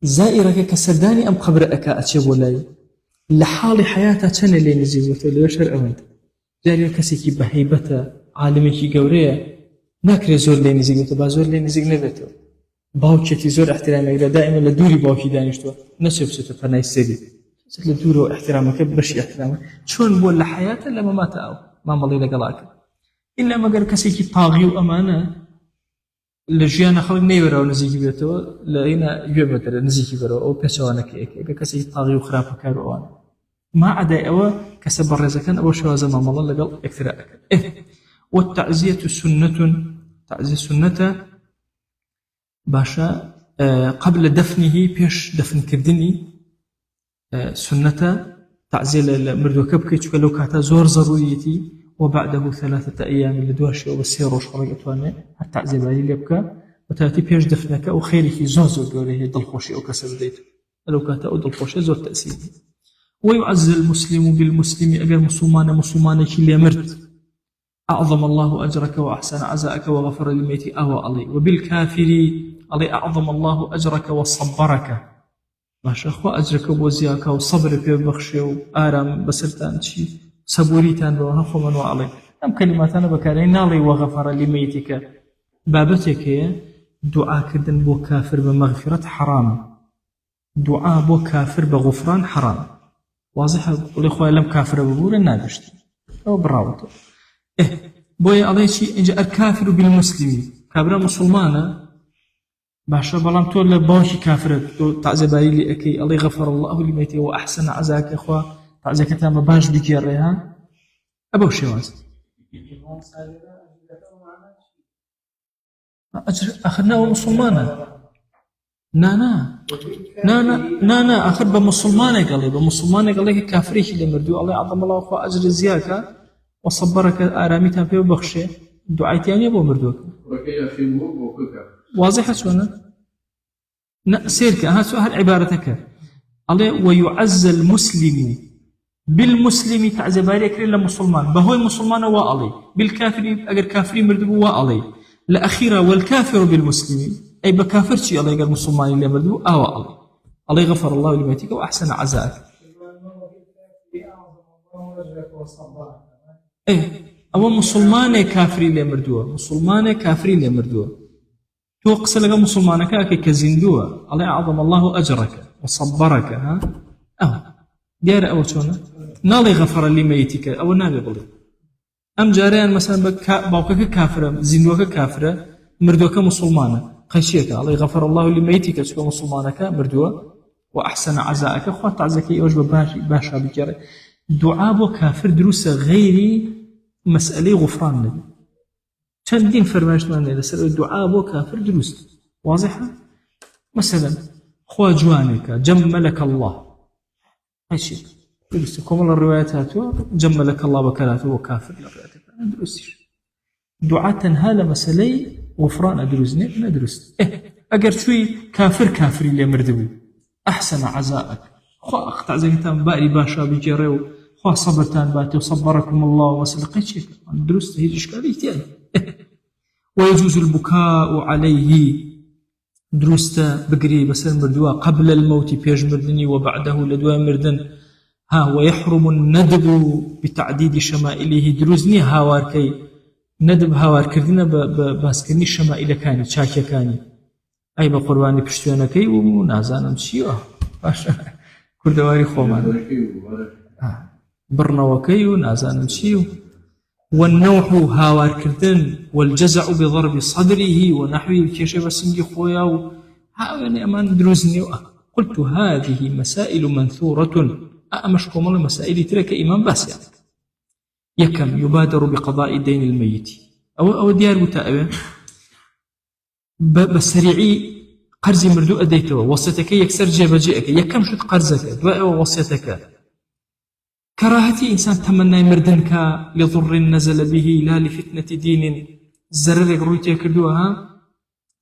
زائرك كسرداني أم قبرك أتشب ولاي لحال حياته كان اللي نزيوته اللي يشر أوانت جاري كسيكي بهيبته عالمي قوريه ناكري زور اللي نزيوته بازور اللي نزيق نبته باوكيتي زور احترامك دائما لدوري باوكي دانشتوا نسب ستو فناي السري لدوري واحترامك برشي احترامك شون بول لحياته لما مات أو ما مضي لقلاك إلا ما قال كسيكي طاغي وأمانة لجيانا خلق نيورا ونزيكي بيتو لأينا يومتر نزيكي برو أو بيشوانك إيكي كسي طاغي وخراب كارو أوان ما عدا أوا كسب الرزكان أو شوازا ما مضى لقل اكتراءك والتعزية تعزية سنة باشا قبل دفنه بيش دفن كردني سنة تعزية المردوكب كي لو كاتا زور ضروريتي وبعده 3 أيام لدواشي وبسير وشغل أتواني التعزية بالي ليبكا وتاتي بيش دفنك أو خيرك زوزو قوله دلخوشي أو كسب ديته لو كاتا أو دلخوشي زور تأسيدي ويعز المسلم بالمسلم أجر مسلمان كي مرت أعظم الله أجرك وأحسن عزاءك وغفر للميت أهوى علي وبالكافر علي أعظم الله أجرك وصبرك باش أخوة أجرك وزياك وصبرك ببخشي وآرام بسرتان شي صبوريتان بوهف من وعلي أم كلماتنا بكارين نالي وغفر لميتك بابتك دعاء كردن بو كافر بمغفرة حرام دعاء بو كافر بغفران حرام واضح قولي خويا لم كافر بقول النادشت أو براوته بوي عليه شيء إنجا الكافر بالمسلم كابرا مسلمانا باشا بلام تقول باوشي كافر تعزي بالي لي أكي الله غفر الله لميتي وأحسن عزاك يا أخوة تعزي كتاب باش بيجي الريها أبو شواز أجر أخذناه مسلمانا نا أخذ بمسلمانك قال لي بمسلمانك قال لي كافريش اللي مردو الله عظم الله أخوة أجر زياك وصبرك آراميتها في بخشة دعايتي يعني أبو مردوك واضحة شونا سيرك هذا سؤال عبارتك الله ويعز المسلم بالمسلم تعزباريك إلا مسلمان بهو المسلمان وعلي بالكافر أجر كافري مردو وعلي الأخيرة والكافر بالمسلم أي بكافر شيء الله يقول مسلمان اللي مردو وعلي الله يغفر الله لميتك وأحسن عزاك أو مسلمان كافري اللي مردوه مسلمان كافري اللي مردوه توقس لك مسلمانك أكي كزندوه الله أعظم الله أجرك وصبرك ديار أول شونا نالي غفر لميتك أو نابي بلي أم جاريان مثلا باوكك كافرة زندوك كافرة مردوك مسلمانة خشيك الله غفر الله لميتك شكو مسلمانك مردوه وأحسن عزاءك أخوات عزاكي أوجب باشا بكرة دعاء كافر دروس غيري مسألة غفران نبي كان دين فرماش من لسر الدعاء بو كافر دروس واضحة مثلا خوا جوانك جملك الله هالشيء دروس كم الروايات هاتوا جملك الله بكلاته وكافر الروايات دروس دعاء تنهال مسألة غفران دروس ندرس أجر شوي كافر اللي مردوي أحسن عزاءك خوا أقطع زكتان باري باشا بيجريو خوا صبرتان باتي وصبركم الله وسلقيت شيء دروس هي إشكالية يعني. ويجوز البكاء عليه دروستا بقري بسر مردوا قبل الموت بيج مردني وبعده لدوا مردن. ويحرم الندب بتعديد شمائله دروزني هاواركي ندب هاوار كردنا باسكرني شمائل كاني شاكيا كاني أي بقرباني بشتوانكي ونازانم شيوه باشا كردواري خومان برنوكي ونازانم شيو. والنوح هاوار كردن والجزع بضرب صدره ونحوه كيشي بسنجي خويا يعني أمان دروزني. قلت هذه مسائل منثورة أمشكم الله مسائل تلك إمام باس يعني. يكم يبادر بقضاء دين الميت أو ديار متأبة بسريعي قرزي مردو أديته وصيتك يكسر جيبجيك يكم شد قرزك دواء وصيتك. كراهتي إنسان تمنى مردنك لضر نزل به لا لفتنة دين زررك رويتك كردوها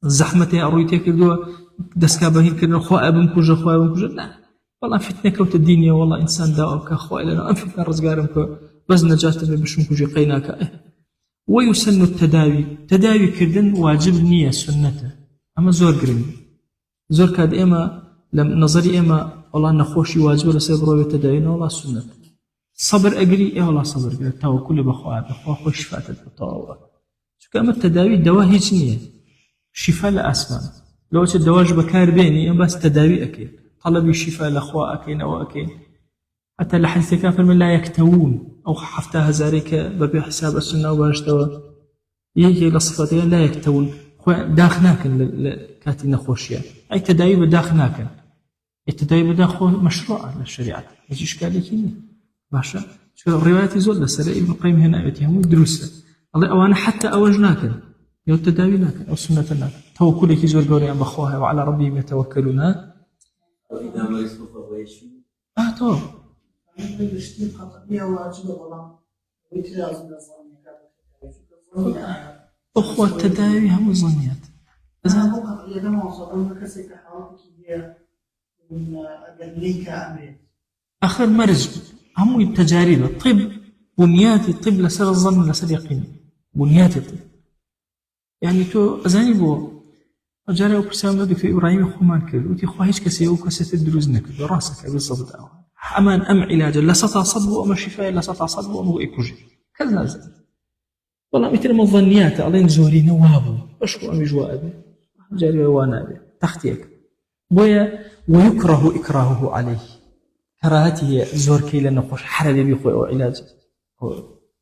زحمتي رويتك كردوها دسكا بهين كردو خواء بمكوجة لا والله فتنة كوت الدنيا والله إنسان داوك خواء لنا أنفتنا رزقارمك بس نجات بشمكوجي قيناك. ويسن التداوي تداوي كردن واجب نية سنته أما زور قرن زور كاد إما لم نظري إما والله نخوشي واجب ولا سيبرو يتداوينا والله سنة صبر أقري والله صبر قري توكل بخوا خوش فاتت بطاوة شو أما التداوي دواء هيج نية شفاء لأسمان لو الدواج بكار بيني بس تداوي أكيد طلب الشفاء لأخوة أكين أو أكين حتى لحديث كافر من لا يكتوون أو حفتها زاريك ببيع حساب السنة وباشتوى يجي لصفتين لا يكتوون داخناكن كاتنا خوشيا أي تداوي بداخناكن التداوي بداخل مشروع للشريعة يجي إشكالي كيني باشا شو الروايات يزول لسرع ابن القيم هنا يتهمون دروسة الله أوانا حتى أوجناكن يو التداوي لكن أو سنة لكن توكلك يزول قولي عن بخوها وعلى ربهم يتوكلون. وإذا ما يصطفى ويشفي تو أخوة التداوي هم ظنيات آخر مرج هم التجارب الطب بنيات الطب لسر الظن لسر يقين بنيات الطب يعني تو أزاني بو أجاري وكسام دكتور إبراهيم خومان كل وتي خواهش كسي وكسة الدروز نكد براسك بالضبط أمان أم علاجا لا سطع صدبه أم شفاء لا سطع صدبه أم إيكوجي كذا زين والله مثل ما الظنيات علين زوري نوابه أشكو أم جوابه جاري وانا به تختيك بويا ويكره إكراهه عليه كراهته زور كي لنقوش حرب بيخوي أو علاج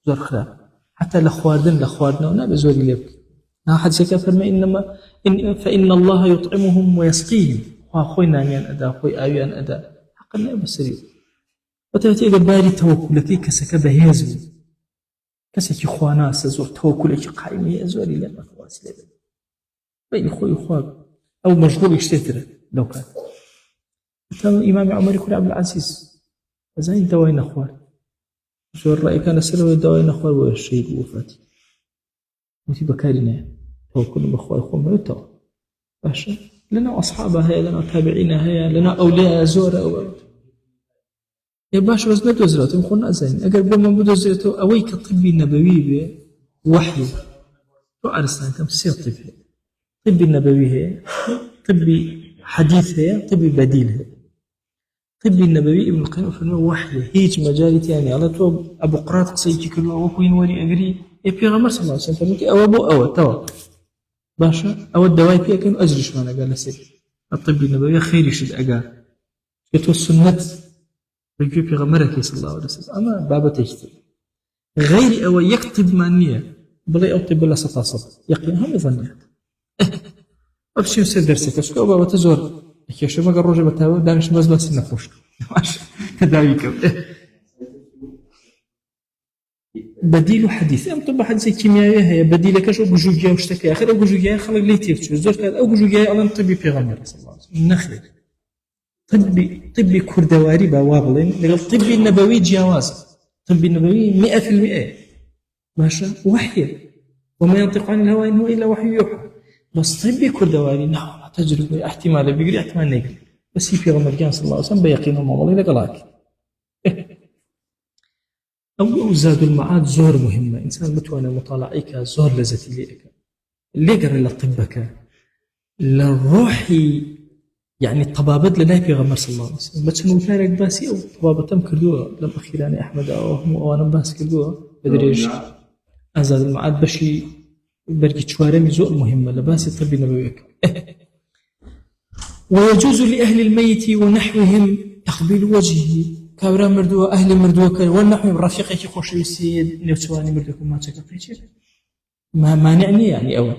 زور خلاف حتى لخواردنا ونابي زوري ليبك أحد سكفر ما فإن الله يطعمهم ويسقيهم خوينا أن أدا خوي آيان أدا حقنا بسريو وتأتي باري توكلتي كسكبه يزو كسكي خوانا سزور توكلتي قائمة يزوري لما خواس لبن بين خوي خواب أو مشغول يشتتر لو كان إمام عمر يقول عبد العزيز فزين دوين أخوان شو الرأي كان سلوى دوين أخوان والشيء وفاتي وتي بكارنا توكل بأخوان خوما يتوى باشا لنا أصحابها هي لنا تابعينها هي لنا أولياء زورة يا باشا بس ندو زرته مخونا زين أقرب ما بدو زرته أويك طبي نبوي وحي رو أرسلان كم سير طبي النبوي هي طبي حديث هي طبي بديل هي طبي النبوي ابن القيم فرمى وحي هيج مجالي يعني على تو أبو قراط قصيتي كله وكوين ولي أجري يبيغمر صلى الله عليه وسلم أو أبو توا باشا أو الدواء فيها كانوا أجرش ما قال سيد الطب النبوي خير يشد أجار يتو السنة رجوع في غمرك صلى الله عليه وسلم أما بابا تجتري غير أو يكتب مانية بلا أطب ولا سطاصط يقين هم ظنيات أبشي يصير درسك أشكو بابا تزور يا شو ما قرر رجع بتاعه دانش بس نفوش ماشي تداويكم بديل حديث أم طب حديث كيميائي هي بديل كشو بجوجيا واشتكى آخر أو بجوجيا خلق لي تيفتش زور كذا أو بجوجيا أنا طبي في غمرة صلى الله عليه وسلم نخلي طبي كردواري بوابلين لقال طبي النبوي جواز طبي النبوي 100% ماشي وحي وما ينطق عن الهوى إن هو إلا وحي يوحى بس طبي كردواري نعم تجربة احتمال بيقري احتمال نقري بس في صلى الله عليه وسلم بيقين ومعاملة لقلاك أو زاد المعاد زور مهمة إنسان بتوانا مطالعيك زور لزتي ليك اللي قرر لطبك للروحي يعني الطبابة لنا في غمر صلى الله عليه وسلم بتشنو فارق باسي أو طبابة تم كردوها لم أخيراني أحمد أو أنا باس كردوها بدريش أزاد المعاد بشي برقي شوارمي زور مهمة لباسي طبي نبويك ويجوز لأهل الميت ونحوهم تقبيل وجهه كابرا مردوه أهل مردوه والنحو رفيقك خوش السيد نوتواني مردوكم ما تكفيش ما مانعني يعني أول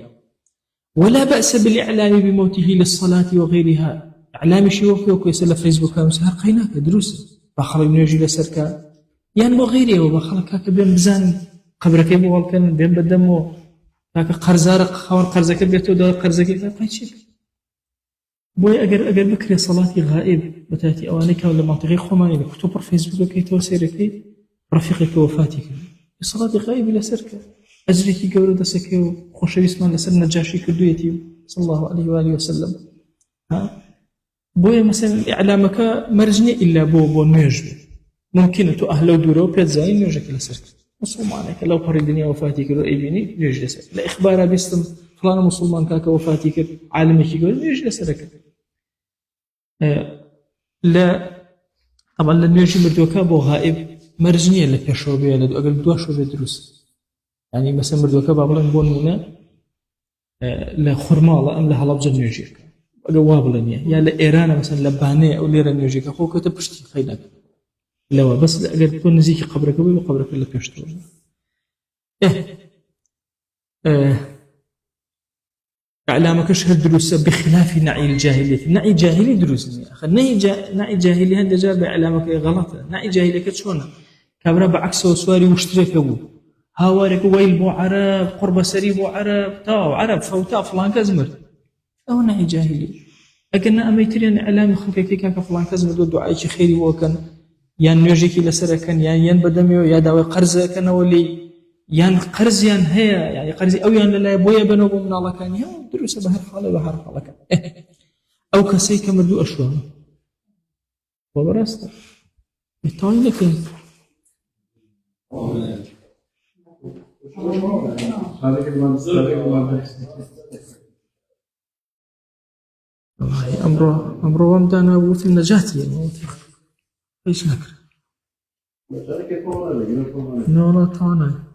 ولا بأس بالإعلام بموته للصلاة وغيرها إعلام شيوخي وكيسلا فيسبوك ومسهر قيناك دروس بخلق نيجي لسركا يعني وغيره وبخلق هكا بين بزان قبرك يبو والكن بين بدمو هكا قرزارق خوان قرزك بيتو دار قرزك قيتشيك بوي اگر بكري صلاتي غائب بتاتي اوانيك ولا منطقي خماني كتب فيسبوك كي توسيرك رفيقك وفاتك صلاتي غائب الى سركه اجريكي قول دسك خوش بسم لسر نجاشي كدويتي صلى الله عليه واله وسلم ها بوي مثلا اعلامك مرجني الا بو نيجي ممكن تو اهلو دورو بيتزاين نيجي لسرك مسلمانك لو قري الدنيا وفاتك لو ايبيني نيجي لسرك لا اخبار بيستم فلان مسلمان كاك وفاتك عالمك يقول نيجي لسرك لا طبعا لن يجي مردوكا بو غائب مرجنية لك شوبية لدو أقل دوا شوبية دروس يعني مثلا مردوكا بابلن بون هنا لا خرمالة أم لها لبجة نيجيك أقل وابلن يا لإيران مثلا لبانية أو ليرا نيجيك أخو كتب بشتي خيلك لوا بس أقل تكون نزيكي قبرك وقبرك اللي بيشتغل إعلامك شهر دروس بخلاف نعي الجاهلية نعي جاهلي دروس يا أخي نعي جاهلي هذا جاب إعلامك غلطة نعي جاهلي كتشونه كابرا بعكس وسواري واشترك أبو هاوارك ويل بو عرب قرب سري بو عرب تاو عرب فوتا فلان كزمر أو نعي جاهلي أكن أميترين إعلام خلقك كاك فلان كزمر دو دعاء خيري وكان يان نيجيكي لسركن يان بدميو يا داوي قرزه كان ولي يان قرز يان هي يعني قرز أو يان لا بويا بنو من الله كان يا دروس بهر حالة كان أو كسيك مردو أشوان وبرست التوين لكن والله أمره ومدانا وفي النجاة ايش نكر لا طانا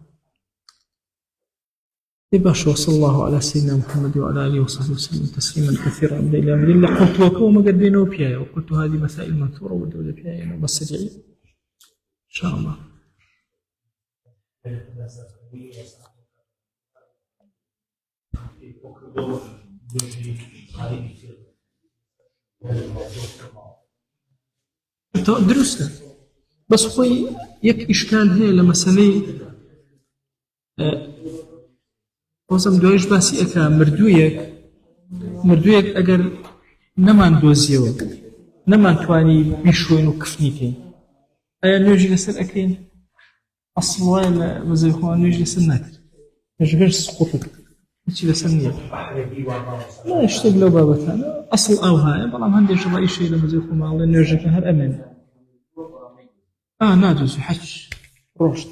يباش وصلى الله على سيدنا محمد وعلى آله وصحبه وسلم تسليما كثيرا إلى أمر الله قلت وكوما قد بينه بيايا وقلت هذه مسائل منثورة والدولة بيايا بس رجعي إن شاء الله درسنا بس خوي يك إشكال هي لمسألة وزم دويش باسي أكا مردويك أجر نمان دوزيو نمان تواني بيشوين وكفنيكين أيا نيجي لسر أكين أصل ولا مزي خوان نيجي لسر ناكر نيجي سقوطك نيجي لسر نيجي لا يشتغلوا بابتنا أصل أو هاي بلام هنديش رأي شيء لمزي خوان الله نيجي كهر أمين نادوز حج روشت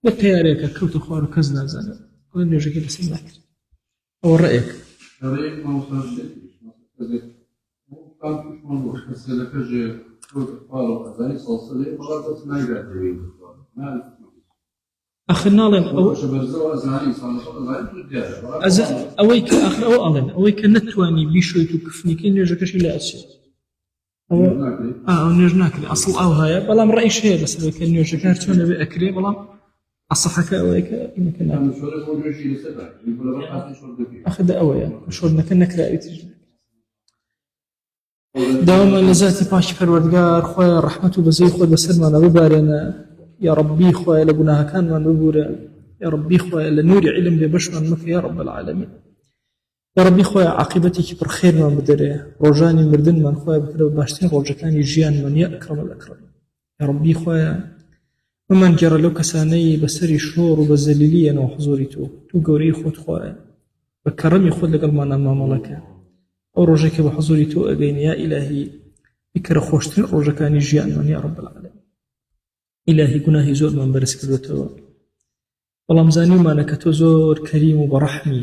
بالتياريك كوت خوار كزنا زنا كل نيجي كده سمعك أو رأيك رأيك ما وصلش كان مش منوش بس إذا كجي كوت خوار أزاني صلصلي بغضت ما يقدر ما أخذنا لهم أو أويك آخر أو ألين أويك نتواني بيشويتو كفني كين نيجي كشي لا أشياء أو نيجي ناكل أصل أو هاي بلام رأي شيء بس أويك نيجي كارتون بأكلي بلام الصحة أويك إنك ناكل أخذ أويا شورنا كنك رأي تجي دوما لذاتي باش فروردگار خويا رحمته بزي خود بسلم أنا ببارنا يا ربي خويا لبناها كان من ببورا يا ربي خويا لنوري علم ببشر مك يا رب العالمين يا ربي خويا عاقبتي كبر خير من بدره رجاني مردن من خويا بكره باشتين رجكاني جيان من يا أكرم الأكرم يا ربي خويا ومن جرى لو كساني بسري شهور وبزليلية أنا وحضوري تو قوري خود خويا بكرمي خود لقل ما نما ملكا أو رجك بحضوري تو أجين يا إلهي بیکەرە خۆشترین ڕۆژەکانی ژیانمان یا رب العالمین. ئیلاهی گوناهی زۆرمان بەرز کردوتەوە، بەڵام زانیمانە کە تۆ زۆر کەریم و بەڕەحمی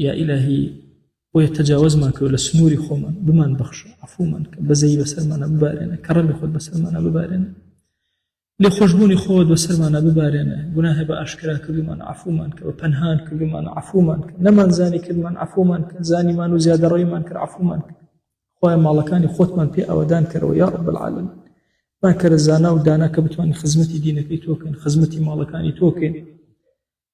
یا ئیلاهی بۆیە تەجاوزمان کرد لە سنووری خۆمان، بمان بەخشە، عەفومان کە بەزەیی بەسەرمانە ببارێنە، کەڕەمی خۆت بەسەرمانە ببارێنە، لێ خۆشبوونی خۆت بەسەرمانە ببارێنە، گوناهی بە ئاشکرا کردومان عەفومان کە، بە پەنهان کردومان عەفومان کە، نەمانزانی کردمان عەفومان کە، زانیمان و زیادەڕەویمان کرد عەفومان کە. خوایە ماڵەکانی خۆتمان پێ ئەوەدان کەرەوە یا رب العالمین، مان کەرە زانا و دانا کە بتوانین خزمەتی دینەکەی تۆکەین، خزمەتی ماڵەکانی تۆکەین.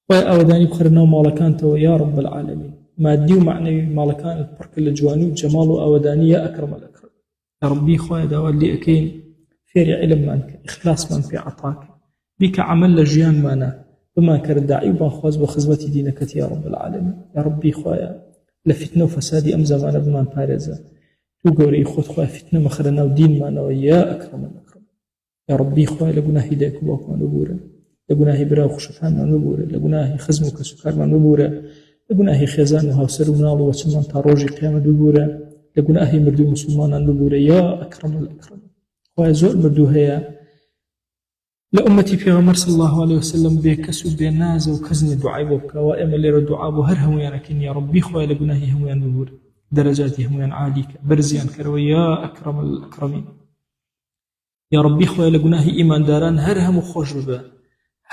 خوایە ئەوەدانی بخەرە ناو ماڵەکانتەوە یا رب العالمین، مادی و معنەوی ماڵەکانت پڕکە لە جوانی و جەماڵ و ئەوەدانی یا ئەکرەم الأکرەم. یا ربی خوایە داوات لێ ئەکەین فێری علممان کە، ئیخلاسمان پێ عەتاکە، بیکە عەمەل لە ژیانمانە بمان کەرە داعی و بانخواز بۆ خزمەتی دینەکەت یا رب العالمین. یا ربی خوایە لە فتنە و فەسادی ئەم زەمانە بمان پارێزە، تو گەورەی خۆت خوایە فتنە مەخەرە ناو دینمانەوە یا ئەکرەم الأکرەم. یا ربی خوایە لە گوناهی دایک و باوکمان ببورە، لە گوناهی برا و خوشەکانمان ببورە، لە گوناهی خزم و کەسوکارمان ببورە، لە گوناهی خێزان و هاوسەر و مناڵ و وەچەمان تا ڕۆژی قیامەت ببورە، لە گوناهی مردوو مسلمانان ببورە یا ئەکرەم الأکرەم. خوایە زۆر مردوو هەیە لە ئومەتی پێغەمبەر صلی الله عليه وسلم بێکەس و بێنازە و کەس نییە دوعای بۆ بکەوە، ئێمە لێرە دوعا بۆ هەر هەموویانەکەین یا ربی خوایە لە گوناهی هەموویان ببورە، دەرەجاتی هەموویان عالی کە، بەرزیان کەرەوە یا ئەکرەم الأکرەمین. یا ربی خوایە لە گوناهی ئیمانداران هەر هەموو خۆش ببە،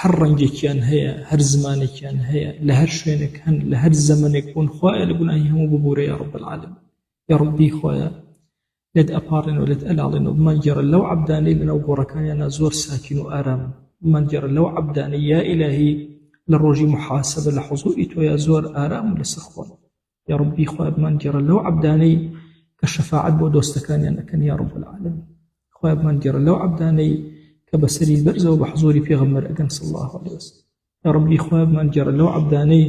هەر ڕەنگێکیان هەیە، هەر زمانێکیان هەیە، لە هەر شوێنێک هەن، لە هەر زەمانێک بوون، خوایە لە گوناهی هەموو ببورە یا رب العالمین. یا ربی خوایە لێت ئەپاڕێن و لێت ئەلاڵێن و بمانگێڕە لەو عەبدانەی لەناو گۆڕەکانیانە زۆر ساکین و ئارام، بمانگێڕە لەو عەبدانەی یا ئیلاهی لە ڕۆژی محاسبە لە حوزوری تۆیە زۆر ئارام و لەسەر خۆن. یا ربی خوایە بمانگێڕە لەو عەبدانەی کە شەفاعەت بۆ دۆستەکانیان ئەکەن یا رب العالمین. خوایە بمانگێڕە لەو عەبدانەی کە بەسەری بەرزەوە بە حوزوری پێغەمبەر ئەگەن صلی الله عليه وسلم. یا ربی خوایە بمانگێڕە لەو عەبدانەی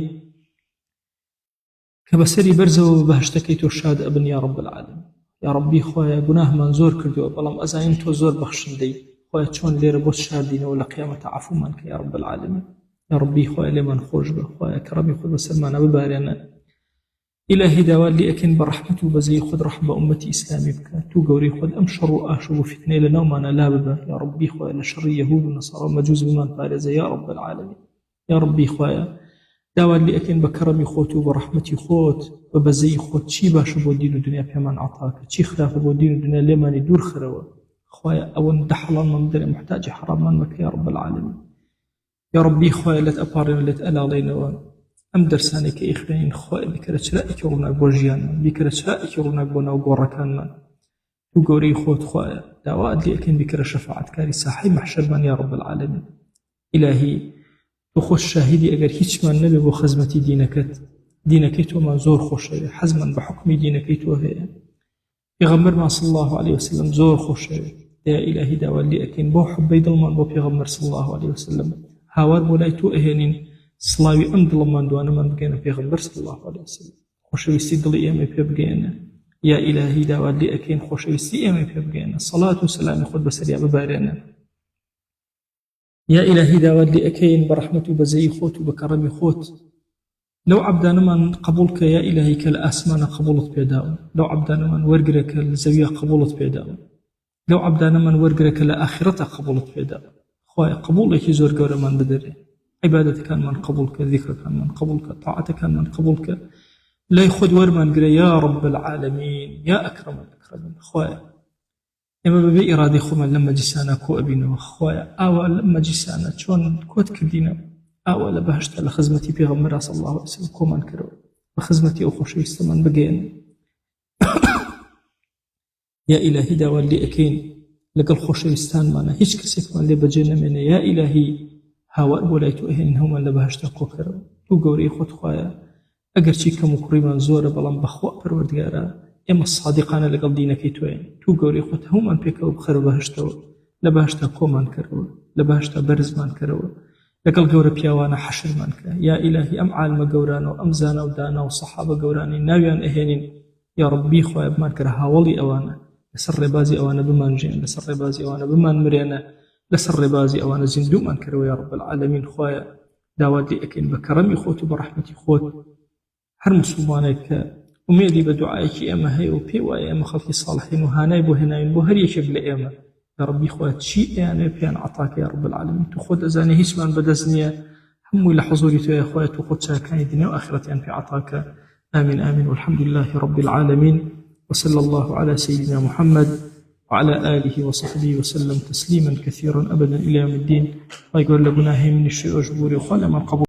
کە بەسەری بەرزەوە بەهشتەکەی تۆ شاد ئەبن یا رب العالمین. یا ربی خوایە گوناهمان زۆر کردووە، بەڵام ئەزانین تۆ زۆر بەخشندەی، خوایە چۆن لێرە بۆ شاردینەوە لە قیامەتە عەفومان کە یا رب العالمین. یا ربی خوایە لێمان خۆش بە، خوایە کەڕەمی خۆت بەسەرمانە ببارێنە، إلهي داوات لي أكن برحمته بزي خذ رحمة أمتي إسلامي بك تو قوري خذ أم شر وآشر وفتنة لنا وما لا ببا يا ربي خويا لشر يهود ونصارى مجوز بمان فارزة يا رب العالمين. يا ربي خويا داوات لي أكن بكرمي خوت وبرحمتي خوت وبزي خوت شي باش بو دين الدنيا بيمان عطاك شي خلاف بو دين الدنيا لمن يدور خروة خويا أو ندحلا من مدري محتاج حرام منك يا رب العالمين. يا ربي خويا لا تأبارين لا تألا علينا أم درساني كإخوانين خويا بكرة شرائك ورناك بوجيان بكرة شرائك ورناك بونا وقوركان من تو قوري خوت خويا داوات لي أكن بكرة شفاعت كاري صاحي محشر من يا رب العالمين. إلهي تخش شاهدي أجر هيش من نبي بخزمتي دينك تو زور خوش حزما بحكم دينك تو هي پیغمبر ما صلى الله عليه وسلم زور خوش يا إلهي داوات لي أكن بو حبي ضلمان بو پیغمبر صلى الله عليه وسلم هاوار مولاي تو أهنين صلاوي أم دلمان دوانا من بقينا پیغمبر صلى الله عليه وسلم خوشويستي دلي أمي بقينا يا إلهي داوات لي أكين خوشويستي أمي بقينا صلاة وسلام خد بسريع ببارينا يا إلهي داوات لي أكين برحمتي بزي خوت وبكرمي خوت لو عبدنا من قبولك يا إلهي كالأسمان قبولت بيداو لو عبدنا من ورقرك الزوية قبولت بيداو لو عبدنا من ورقرك الآخرة قبولت بيداو خويا قبولك يزور قورا من بدري عبادتك كان من قبولك ذكرك كان من قبولك طاعتك كان من قبولك لا يخد ورمان قري يا رب العالمين يا أكرم الأكرمين خويا إما ببي إرادي خوما لما جسانا كو أبينا خويا أول لما جسانا شون كوت كردينا أول بهشت على خزمتي بيغمر صلى الله عليه وسلم كومان كرو بخزمتي أخوش يستمان بقين يا إلهي داوال لي أكين لقل خوش يستان مانا هيش كسيك من لي بجينا منا يا إلهي هاوار بولايتو أهين هما لبهشتا كوكرو تو قوري خود خوايا أقر شي كمقريبا زورة بلان بخواء پروردگارا إما الصادقان لقل دينكي توين تو قوري خود هما بيكو بخير بهشتا لبهشتا كومان كرو لبهشتا برزمان كرو لقل قوري بيوانا حشر مانك يا إلهي أم عالم قورانا وأم زانا ودانا وصحابة قوراني ناويان أهينين يا ربي خوايا بمان كره هاولي أوانا لسر بازي أوانا بمان جين لسر بازي أوانا بمان مرينا لسر بازي أوانا زندو من كرو يا رب العالمين خوايا داوات لي أكين بكرمي خوت وبرحمتي خوت هر مسلمانك ومێدی بە دوعایەکی ئێمە هەیە و پێی وایە ئێمە خەڵکی ساڵحین و هانای بۆ هێناوین بۆ هەر یەکێک لە ئێمە یا ڕەبی خوا چی ئەیانێ پێیان عەتاکە یا ڕەب العالەمین تو خۆت دەزانێ هیچمان بەدەست نییە هەمووی لە حوزوری تۆیە خوایە تو خۆت چاکانی دنیا و ئاخرەتیان پێ عەتاکە آمين آمين والحمد لله رب العالمين وصلى الله على سيدنا محمد وعلى آله وصحبه وسلم تسليما كثيرا أبدا إلى يوم الدين ويقول لبناه من الشيء أجبوري وخلى من قبول